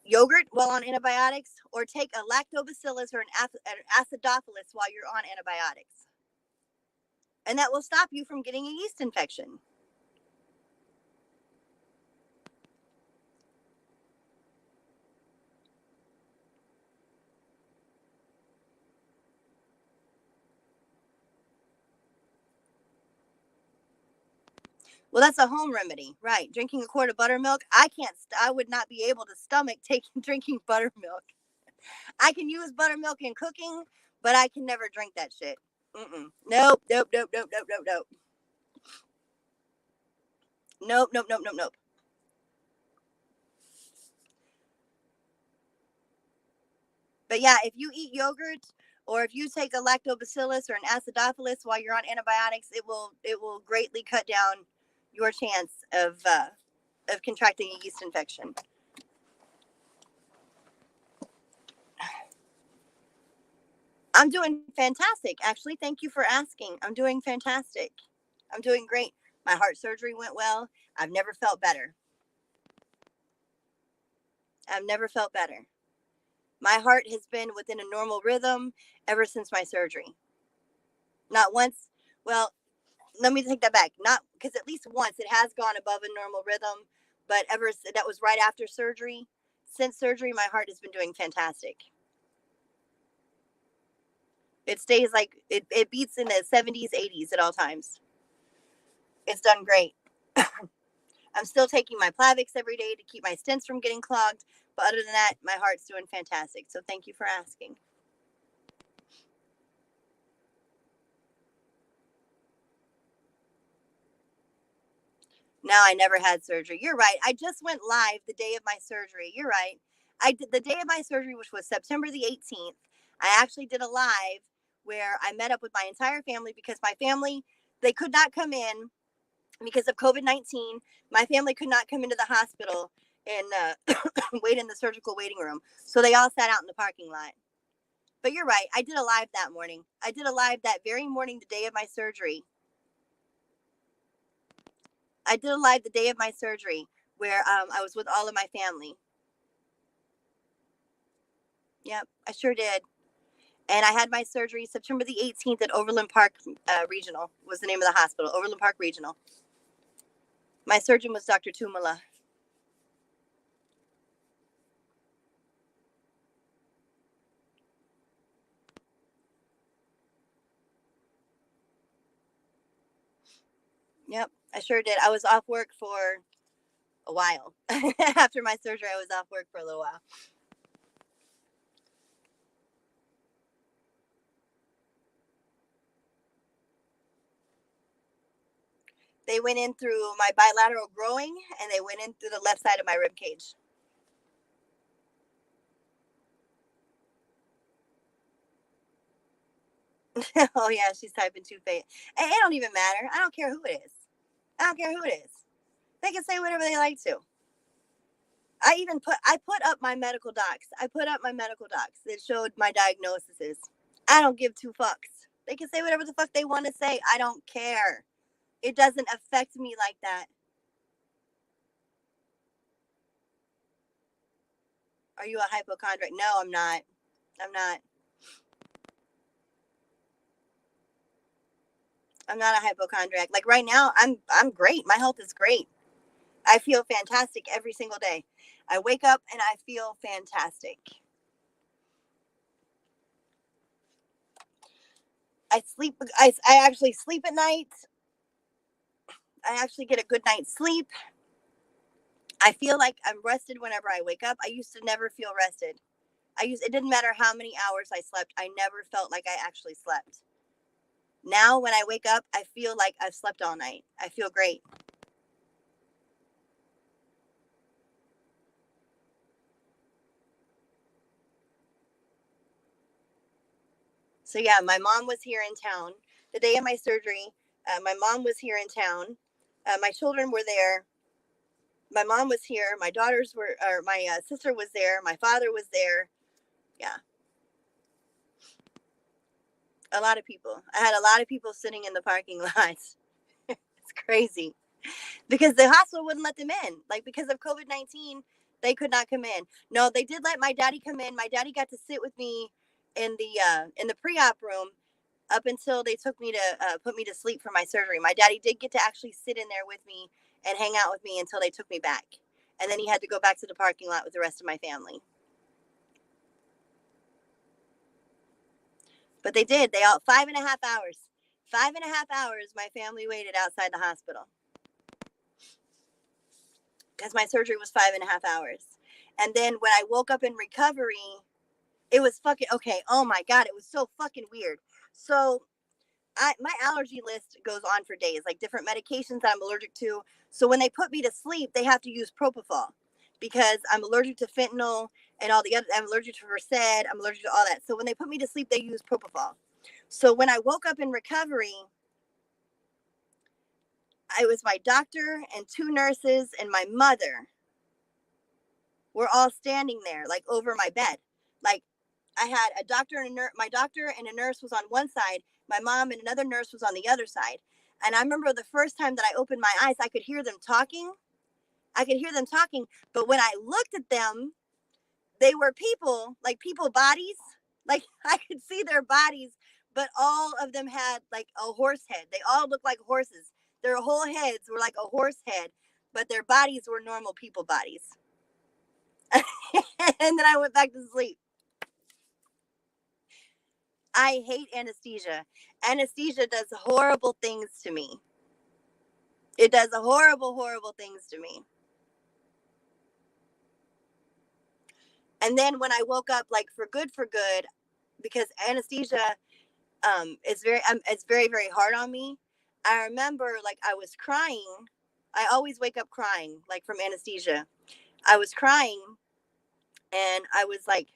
yogurt while on antibiotics, or take a lactobacillus or an acidophilus while you're on antibiotics. And that will stop you from getting a yeast infection. Well, that's a home remedy, right? Drinking a quart of buttermilk. I would not be able to stomach drinking buttermilk. I can use buttermilk in cooking, but I can never drink that shit. Nope, nope, nope, nope, nope, nope, nope. Nope, nope, nope, nope, nope. But yeah, if you eat yogurt, or if you take a lactobacillus or an acidophilus while you're on antibiotics, it will greatly cut down your chance of contracting a yeast infection. I'm doing fantastic, actually. Thank you for asking. I'm doing fantastic. I'm doing great. My heart surgery went well. I've never felt better. I've never felt better. My heart has been within a normal rhythm ever since my surgery. Not once. Well, let me take that back. Not because at least once it has gone above a normal rhythm, but that was right after surgery. Since surgery, my heart has been doing fantastic. It stays like it beats in the 70s, 80s at all times. It's done great. I'm still taking my Plavix every day to keep my stents from getting clogged. But other than that, my heart's doing fantastic. So thank you for asking. No, I never had surgery. You're right. I just went live the day of my surgery. You're right. I did the day of my surgery, which was September the 18th. I actually did a live where I met up with my entire family, because my family, they could not come in because of COVID-19. My family could not come into the hospital and wait in the surgical waiting room. So they all sat out in the parking lot. But you're right. I did a live that morning. I did a live that very morning, the day of my surgery. I did a live the day of my surgery where I was with all of my family. Yep, I sure did. And I had my surgery September the 18th at Overland Park Regional was the name of the hospital, Overland Park Regional. My surgeon was Dr. Tumala. Yep, I sure did. I was off work for a while. After my surgery, I was off work for a little while. They went in through my bilateral growing, and they went in through the left side of my rib cage. Oh yeah, she's typing too fast. And it don't even matter. I don't care who it is. I don't care who it is. They can say whatever they like to. I put up my medical docs. I put up my medical docs that showed my diagnoses. I don't give two fucks. They can say whatever the fuck they want to say. I don't care. It doesn't affect me like that. Are you a hypochondriac? No, I'm not. I'm not. I'm not a hypochondriac. Like right now, I'm great. My health is great. I feel fantastic every single day. I wake up and I feel fantastic. I sleep. I actually sleep at night. I actually get a good night's sleep. I feel like I'm rested whenever I wake up. I used to never feel rested. It didn't matter how many hours I slept. I never felt like I actually slept. Now when I wake up, I feel like I've slept all night. I feel great. So yeah, my mom was here in town the day of my surgery. My mom was here in town. My children were there. My mom was here. My daughters were, or my sister was there. My father was there. Yeah, a lot of people. I had a lot of people sitting in the parking lot. It's crazy because the hospital wouldn't let them in. Like because of COVID-19, they could not come in. No, they did let my daddy come in. My daddy got to sit with me in the pre-op room up until they took me to put me to sleep for my surgery. My daddy did get to actually sit in there with me and hang out with me until they took me back. And then he had to go back to the parking lot with the rest of my family. But they did. They all 5.5 hours. 5.5 hours my family waited outside the hospital. Because my surgery was 5.5 hours. And then when I woke up in recovery, it was fucking okay. Oh my God, it was so fucking weird. So my allergy list goes on for days, like different medications that I'm allergic to. So when they put me to sleep, they have to use propofol because I'm allergic to fentanyl and all the other. I'm allergic to Versed. I'm allergic to all that. So when they put me to sleep, they use propofol. So when I woke up in recovery, it was my doctor and two nurses and my mother were all standing there, like over my bed. Like I had a doctor and a nurse. My doctor and a nurse was on one side. My mom and another nurse was on the other side. And I remember the first time that I opened my eyes, I could hear them talking. I could hear them talking. But when I looked at them, they were people, like people bodies. Like I could see their bodies, but all of them had like a horse head. They all looked like horses. Their whole heads were like a horse head, but their bodies were normal people bodies. And then I went back to sleep. I hate anesthesia. Anesthesia does horrible things to me. It does horrible, horrible things to me. And then when I woke up, like for good, because anesthesia, it's very, very hard on me. I remember like I was crying. I always wake up crying, like from anesthesia. I was crying, and I was like,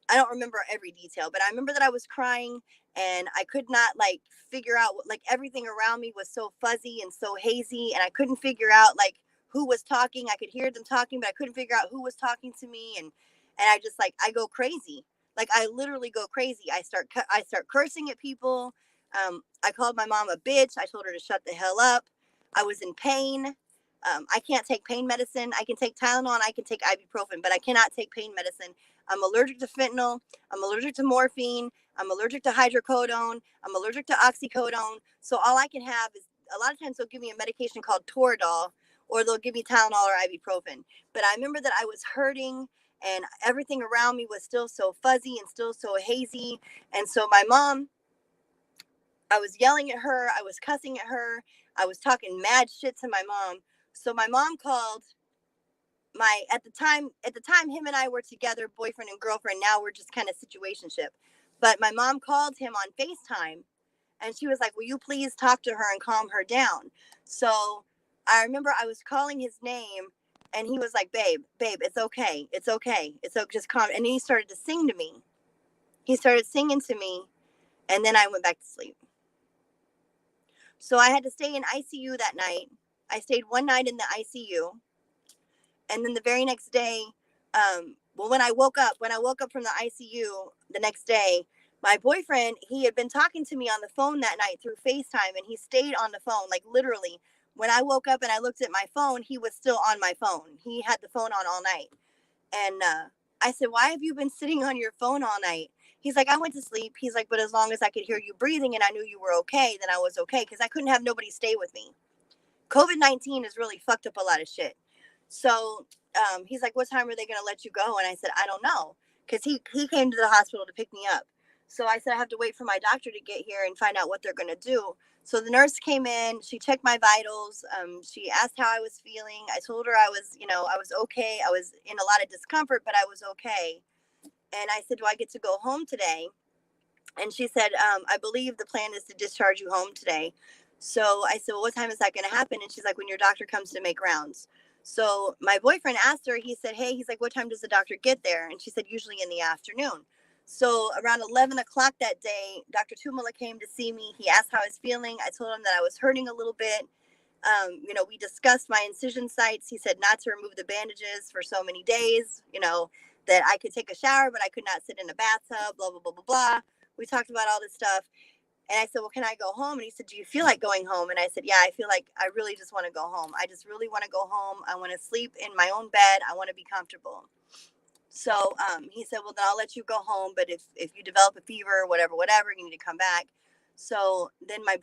I don't remember every detail, but I remember that I was crying and I could not like figure out what, like everything around me was so fuzzy and so hazy, and I couldn't figure out like who was talking. I could hear them talking, but I couldn't figure out who was talking to me, and I just like I go crazy. Like I literally go crazy. I start cursing at people. I called my mom a bitch. I told her to shut the hell up. I was in pain. I can't take pain medicine. I can take Tylenol and I can take ibuprofen, but I cannot take pain medicine. I'm allergic to fentanyl. I'm allergic to morphine. I'm allergic to hydrocodone. I'm allergic to oxycodone. So all I can have is, a lot of times they'll give me a medication called Toradol, or they'll give me Tylenol or ibuprofen. But I remember that I was hurting and everything around me was still so fuzzy and still so hazy. And so my mom, I was yelling at her. I was cussing at her. I was talking mad shit to my mom. So my mom called my, at the time him and I were together, boyfriend and girlfriend. Now we're just kind of situationship. But my mom called him on FaceTime and she was like, will you please talk to her and calm her down? So I remember I was calling his name and he was like, babe, it's okay. It's okay. It's okay. Just calm. And he started to sing to me. He started singing to me. And then I went back to sleep. So I had to stay in ICU that night. I stayed one night in the ICU. And then the very next day, when I woke up from the ICU the next day, my boyfriend, he had been talking to me on the phone that night through FaceTime, and he stayed on the phone. Like literally, when I woke up and I looked at my phone, he was still on my phone. He had the phone on all night. And I said, why have you been sitting on your phone all night? He's like, I went to sleep. He's like, but as long as I could hear you breathing and I knew you were okay, then I was okay, because I couldn't have nobody stay with me. COVID-19 has really fucked up a lot of shit. So he's like, what time are they going to let you go? And I said, I don't know, because he came to the hospital to pick me up. So I said, I have to wait for my doctor to get here and find out what they're going to do. So the nurse came in, she checked my vitals. She asked how I was feeling. I told her I was, I was okay. I was in a lot of discomfort, but I was okay. And I said, do I get to go home today? And she said, I believe the plan is to discharge you home today. So I said, well, what time is that going to happen? And she's like, when your doctor comes to make rounds. So my boyfriend asked her, he said, hey, he's like, what time does the doctor get there? And she said, usually in the afternoon. So around 11 o'clock that day, Dr. Tumala came to see me. He asked how I was feeling. I told him that I was hurting a little bit. We discussed my incision sites. He said not to remove the bandages for so many days, that I could take a shower, but I could not sit in a bathtub, blah, blah, blah, blah, blah. We talked about all this stuff. And I said, well, can I go home? And he said, do you feel like going home? And I said, yeah, I feel like I really just want to go home. I just really want to go home. I want to sleep in my own bed. I want to be comfortable. So he said, well, then I'll let you go home. But if you develop a fever, whatever, you need to come back. So then my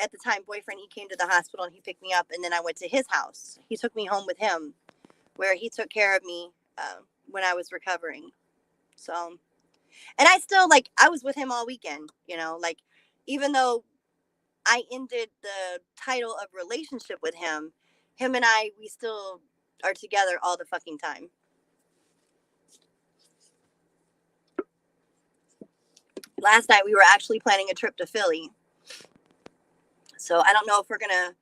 at the time boyfriend, he came to the hospital and he picked me up. And then I went to his house. He took me home with him, where he took care of me when I was recovering. So, and I still, I was with him all weekend, even though I ended the title of relationship with him and I, we still are together all the fucking time. Last night we were actually planning a trip to Philly. So I don't know if we're going to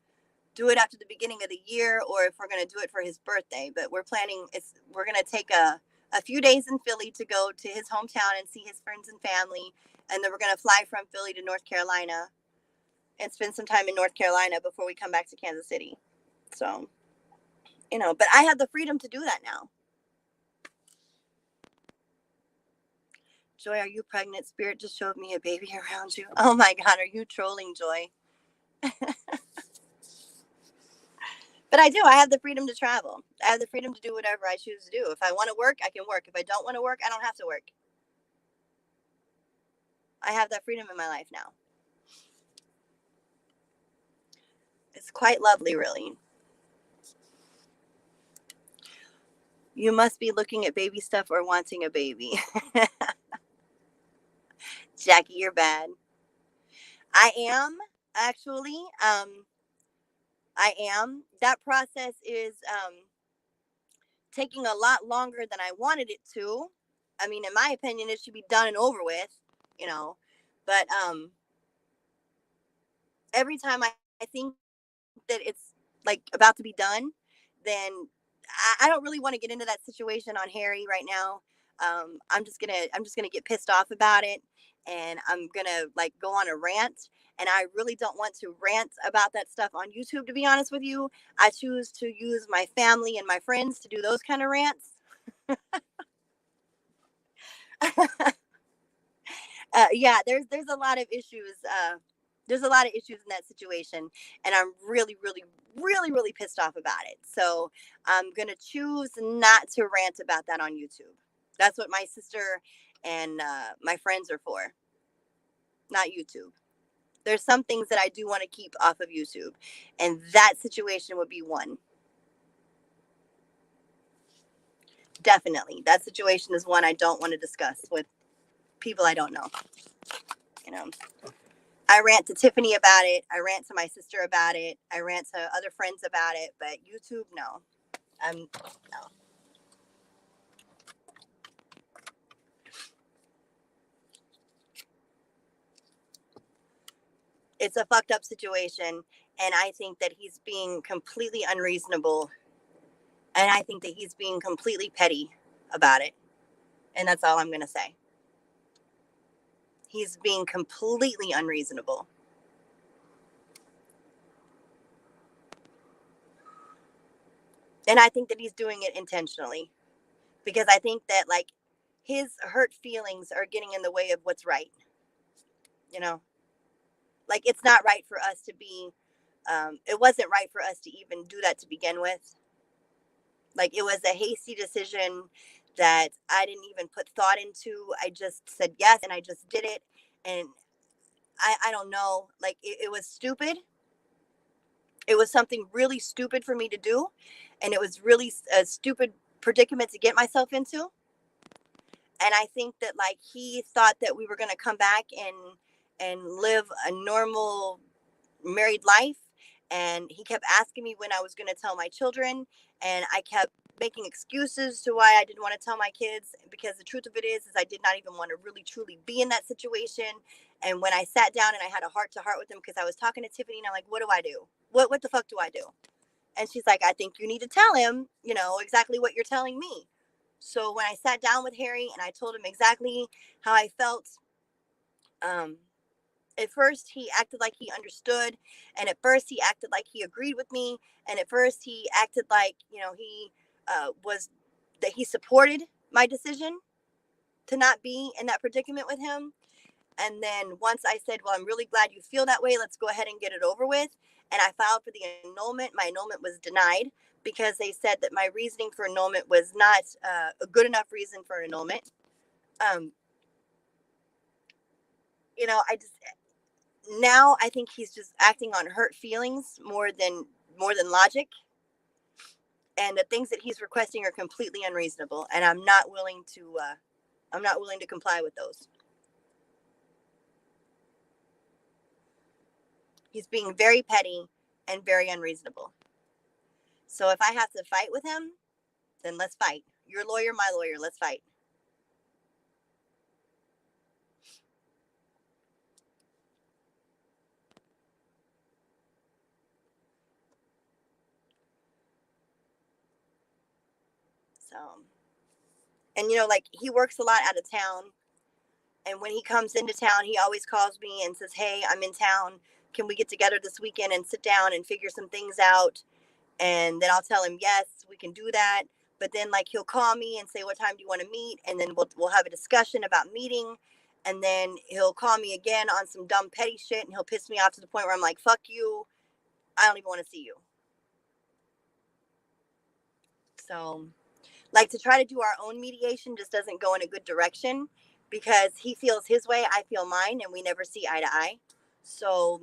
do it after the beginning of the year or if we're going to do it for his birthday, but we're planning, we're going to take a few days in Philly to go to his hometown and see his friends and family. And then we're going to fly from Philly to North Carolina and spend some time in North Carolina before we come back to Kansas City. So, but I have the freedom to do that now. Joy, are you pregnant? Spirit just showed me a baby around you. Oh my God, are you trolling, Joy? But I do. I have the freedom to travel. I have the freedom to do whatever I choose to do. If I want to work, I can work. If I don't want to work, I don't have to work. I have that freedom in my life now. It's quite lovely, really. You must be looking at baby stuff or wanting a baby. Jackie, you're bad. I am, actually. I am. That process is taking a lot longer than I wanted it to. I mean, in my opinion, it should be done and over with, But every time I think that it's about to be done, then I don't really want to get into that situation on Harry right now. I'm just gonna get pissed off about it, and I'm gonna go on a rant. And I really don't want to rant about that stuff on YouTube, to be honest with you. I choose to use my family and my friends to do those kind of rants. Yeah, there's a lot of issues There's a lot of issues in that situation, and I'm really, really, really, really pissed off about it. So I'm going to choose not to rant about that on YouTube. That's what my sister and my friends are for, not YouTube. There's some things that I do want to keep off of YouTube, and that situation would be one. Definitely. That situation is one I don't want to discuss with people I don't know. You know, I rant to Tiffany about it. I rant to my sister about it. I rant to other friends about it, but YouTube, no. No. It's a fucked up situation, and I think that he's being completely unreasonable, and I think that he's being completely petty about it. And that's all I'm going to say. He's being completely unreasonable. And I think that he's doing it intentionally, because I think that, like, his hurt feelings are getting in the way of what's right. You know, like, it's not right for us to be, it wasn't right for us to even do that to begin with. Like, it was a hasty decision that I didn't even put thought into. I just said yes, and I just did it. And I don't know, like, it was stupid. It was something really stupid for me to do. And it was really a stupid predicament to get myself into. And I think that, like, he thought that we were going to come back and live a normal married life. And he kept asking me when I was going to tell my children, and I kept making excuses to why I didn't want to tell my kids, because the truth of it is I did not even want to really truly be in that situation. And when I sat down and I had a heart to heart with him, because I was talking to Tiffany, and I'm like, what do I do? What the fuck do I do? And she's like, I think you need to tell him, exactly what you're telling me. So when I sat down with Harry and I told him exactly how I felt, at first he acted like he understood, and at first he acted like he agreed with me, and at first he acted like, he was, that he supported my decision to not be in that predicament with him. And then once I said, well, I'm really glad you feel that way, let's go ahead and get it over with, and I filed for the annulment, my annulment was denied, because they said that my reasoning for annulment was not a good enough reason for annulment. I just, now I think he's just acting on hurt feelings more than logic, and the things that he's requesting are completely unreasonable, and I'm not willing to comply with those. He's being very petty and very unreasonable. So if I have to fight with him, then let's fight. Your lawyer, my lawyer, let's fight. So, and like, he works a lot out of town, and when he comes into town, he always calls me and says, hey, I'm in town, can we get together this weekend and sit down and figure some things out? And then I'll tell him, yes, we can do that. But then, like, he'll call me and say, what time do you want to meet? And then we'll have a discussion about meeting. And then he'll call me again on some dumb petty shit, and he'll piss me off to the point where I'm like, fuck you, I don't even want to see you. So, like, to try to do our own mediation just doesn't go in a good direction, because he feels his way, I feel mine, and we never see eye to eye. So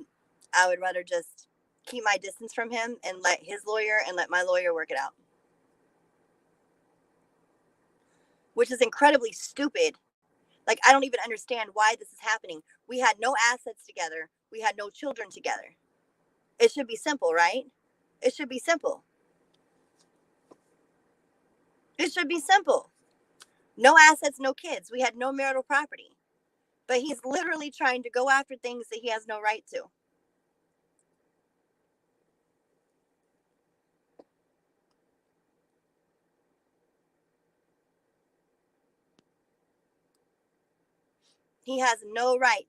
I would rather just keep my distance from him and let his lawyer and let my lawyer work it out. Which is incredibly stupid. Like, I don't even understand why this is happening. We had no assets together. We had no children together. It should be simple, right? It should be simple. It should be simple. No assets, no kids. We had no marital property. But he's literally trying to go after things that he has no right to. He has no right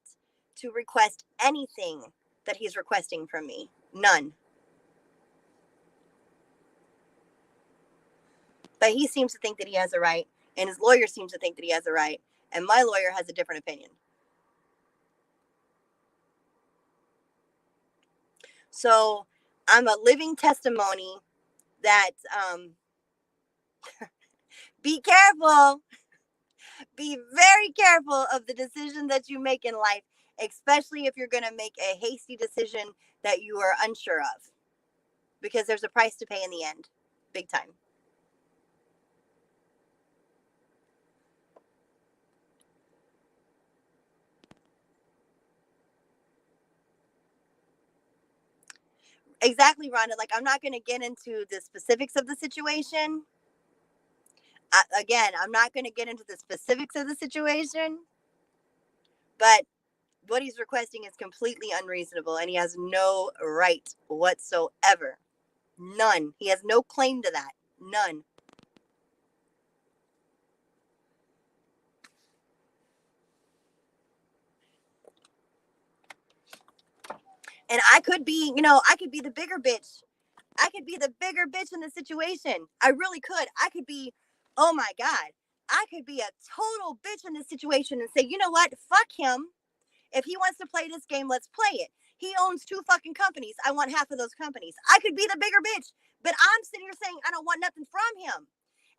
to request anything that he's requesting from me. None. But he seems to think that he has a right, and his lawyer seems to think that he has a right, and my lawyer has a different opinion. So I'm a living testimony that be careful. Be very careful of the decision that you make in life, especially if you're going to make a hasty decision that you are unsure of, because there's a price to pay in the end, big time. Exactly, Rhonda. Like, I'm not going to get into the specifics of the situation. Again, I'm not going to get into the specifics of the situation, but what he's requesting is completely unreasonable, and he has no right whatsoever. None. He has no claim to that. None. And I could be, I could be the bigger bitch. I could be the bigger bitch in the situation. I really could. I could be, oh my God, I could be a total bitch in this situation and say, you know what? Fuck him. If he wants to play this game, let's play it. He owns 2 fucking companies. I want half of those companies. I could be the bigger bitch, but I'm sitting here saying I don't want nothing from him.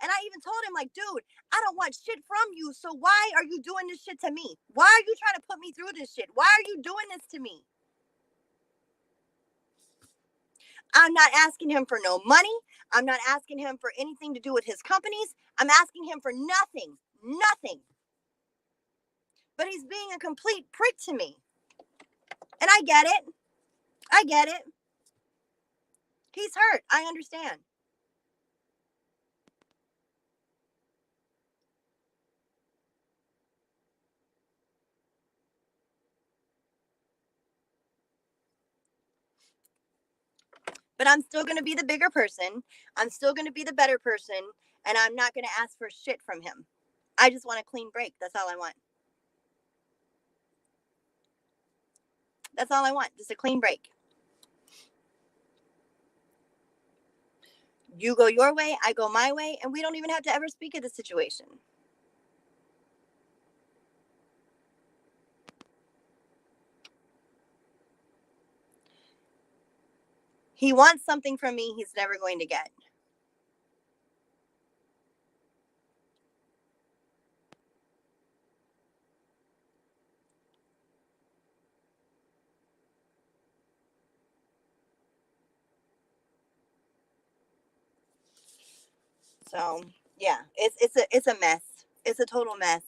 And I even told him, like, dude, I don't want shit from you. So why are you doing this shit to me? Why are you trying to put me through this shit? Why are you doing this to me? I'm not asking him for no money. I'm not asking him for anything to do with his companies. I'm asking him for nothing. Nothing. But he's being a complete prick to me. And I get it. I get it. He's hurt. I understand. But I'm still going to be the bigger person. I'm still going to be the better person. And I'm not going to ask for shit from him. I just want a clean break. That's all I want. That's all I want. Just a clean break. You go your way, I go my way, and we don't even have to ever speak of the situation. He wants something from me he's never going to get. So yeah, it's a mess. It's a total mess.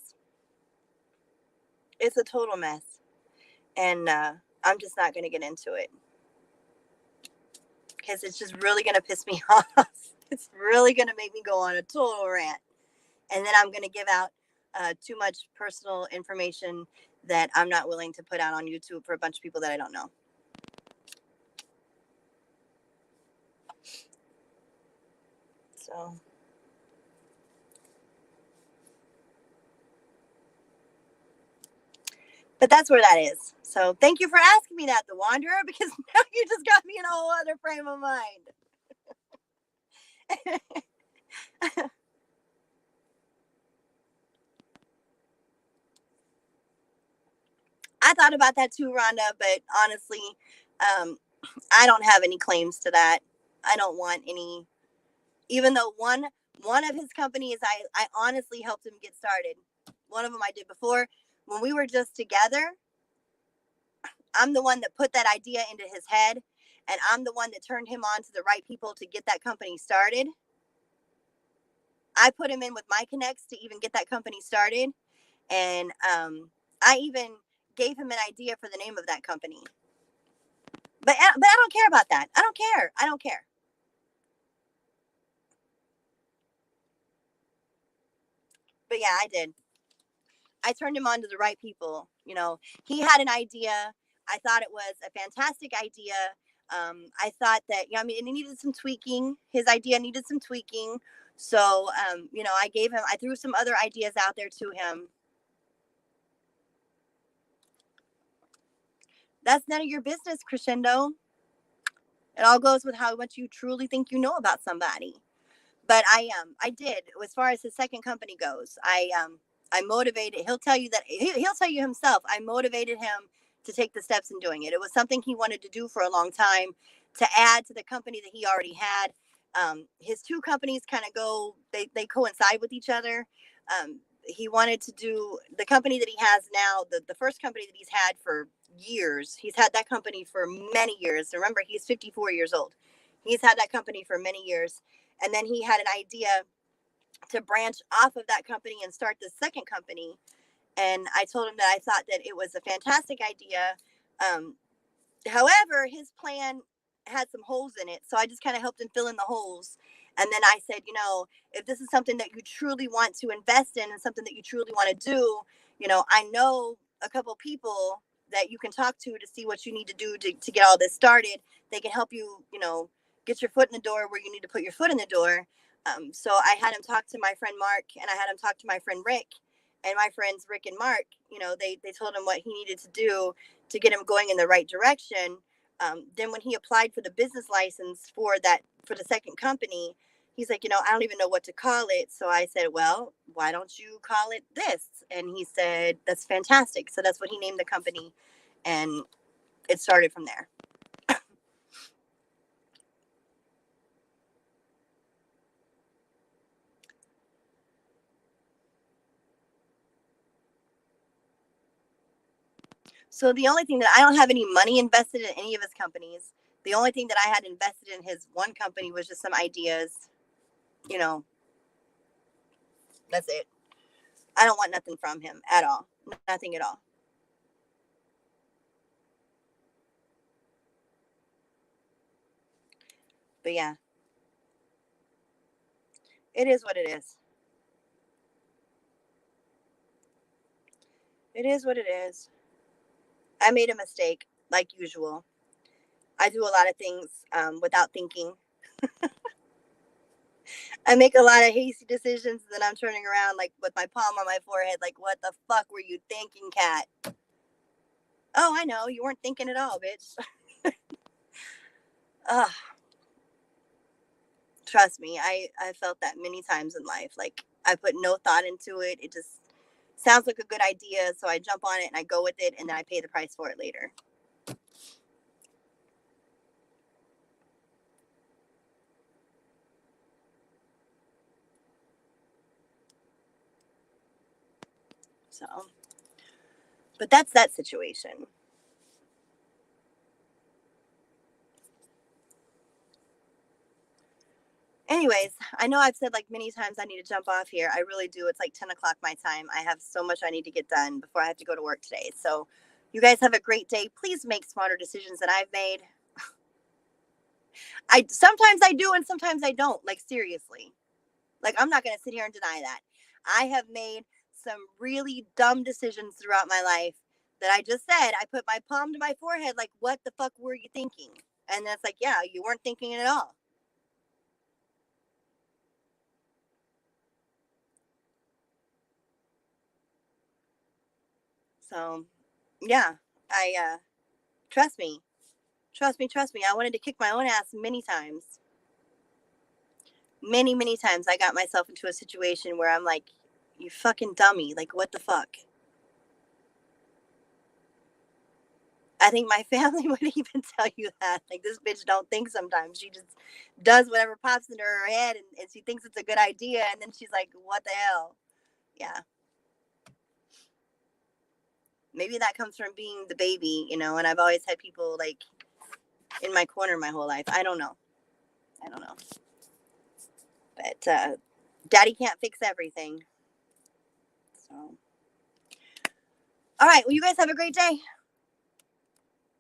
It's a total mess, and I'm just not going to get into it because it's just really going to piss me off. It's really going to make me go on a total rant, and then I'm going to give out too much personal information that I'm not willing to put out on YouTube for a bunch of people that I don't know. So. But that's where that is. So thank you for asking me that, The Wanderer, because now you just got me in a whole other frame of mind. I thought about that too, Rhonda, but honestly, I don't have any claims to that. I don't want any, even though one of his companies, I honestly helped him get started. One of them I did before. When we were just together, I'm the one that put that idea into his head, and I'm the one that turned him on to the right people to get that company started. I put him in with my connects to even get that company started. And I even gave him an idea for the name of that company. But I don't care about that. I don't care. I don't care. But yeah, I did. I turned him on to the right people. He had an idea. I thought it was a fantastic idea. I thought that, it needed some tweaking. His idea needed some tweaking. So, I threw some other ideas out there to him. That's none of your business, Crescendo. It all goes with how much you truly think you know about somebody. But I did, as far as his second company goes. I motivated. He'll tell you that he'll tell you himself. I motivated him to take the steps in doing it. It was something he wanted to do for a long time, to add to the company that he already had. His two companies kind of they coincide with each other. He wanted to do the company that he has now, the first company that he's had for years. He's had that company for many years. Remember, he's 54 years old. He's had that company for many years. And then he had an idea to branch off of that company and start the second company. And I told him that I thought that it was a fantastic idea. However, his plan had some holes in it. So I just kind of helped him fill in the holes. And then I said, if this is something that you truly want to invest in and something that you truly want to do, I know a couple people that you can talk to see what you need to do to get all this started. They can help you, get your foot in the door where you need to put your foot in the door. So I had him talk to my friend Mark, and I had him talk to my friend Rick. And my friends Rick and Mark, they told him what he needed to do to get him going in the right direction. Then when he applied for the business license for the second company, he's like, I don't even know what to call it. So I said, well, why don't you call it this? And he said, that's fantastic. So that's what he named the company. And it started from there. So the only thing that I don't have any money invested in any of his companies. The only thing that I had invested in his one company was just some ideas. That's it. I don't want nothing from him at all. Nothing at all. But yeah, it is what it is. It is what it is. I made a mistake, like usual. I do a lot of things without thinking. I make a lot of hasty decisions, and then I'm turning around like with my palm on my forehead, like, what the fuck were you thinking, cat? Oh, I know. You weren't thinking at all, bitch. Ugh. Trust me, I felt that many times in life. Like, I put no thought into it. It just sounds like a good idea, so I jump on it and I go with it, and then I pay the price for it later. So, but that's that situation. Anyways, I know I've said like many times I need to jump off here. I really do. It's like 10 o'clock my time. I have so much I need to get done before I have to go to work today. So you guys have a great day. Please make smarter decisions than I've made. Sometimes I do and sometimes I don't. Like, seriously. Like, I'm not going to sit here and deny that. I have made some really dumb decisions throughout my life that I just said. I put my palm to my forehead like, what the fuck were you thinking? And that's like, yeah, you weren't thinking it at all. So, yeah, trust me. Trust me, trust me. I wanted to kick my own ass many times. Many, many times I got myself into a situation where I'm like, you fucking dummy. Like, what the fuck? I think my family would even tell you that. Like, this bitch don't think sometimes. She just does whatever pops into her head, and she thinks it's a good idea. And then she's like, what the hell? Yeah. Maybe that comes from being the baby, and I've always had people like in my corner my whole life. I don't know. I don't know. But daddy can't fix everything. So, all right. Well, you guys have a great day.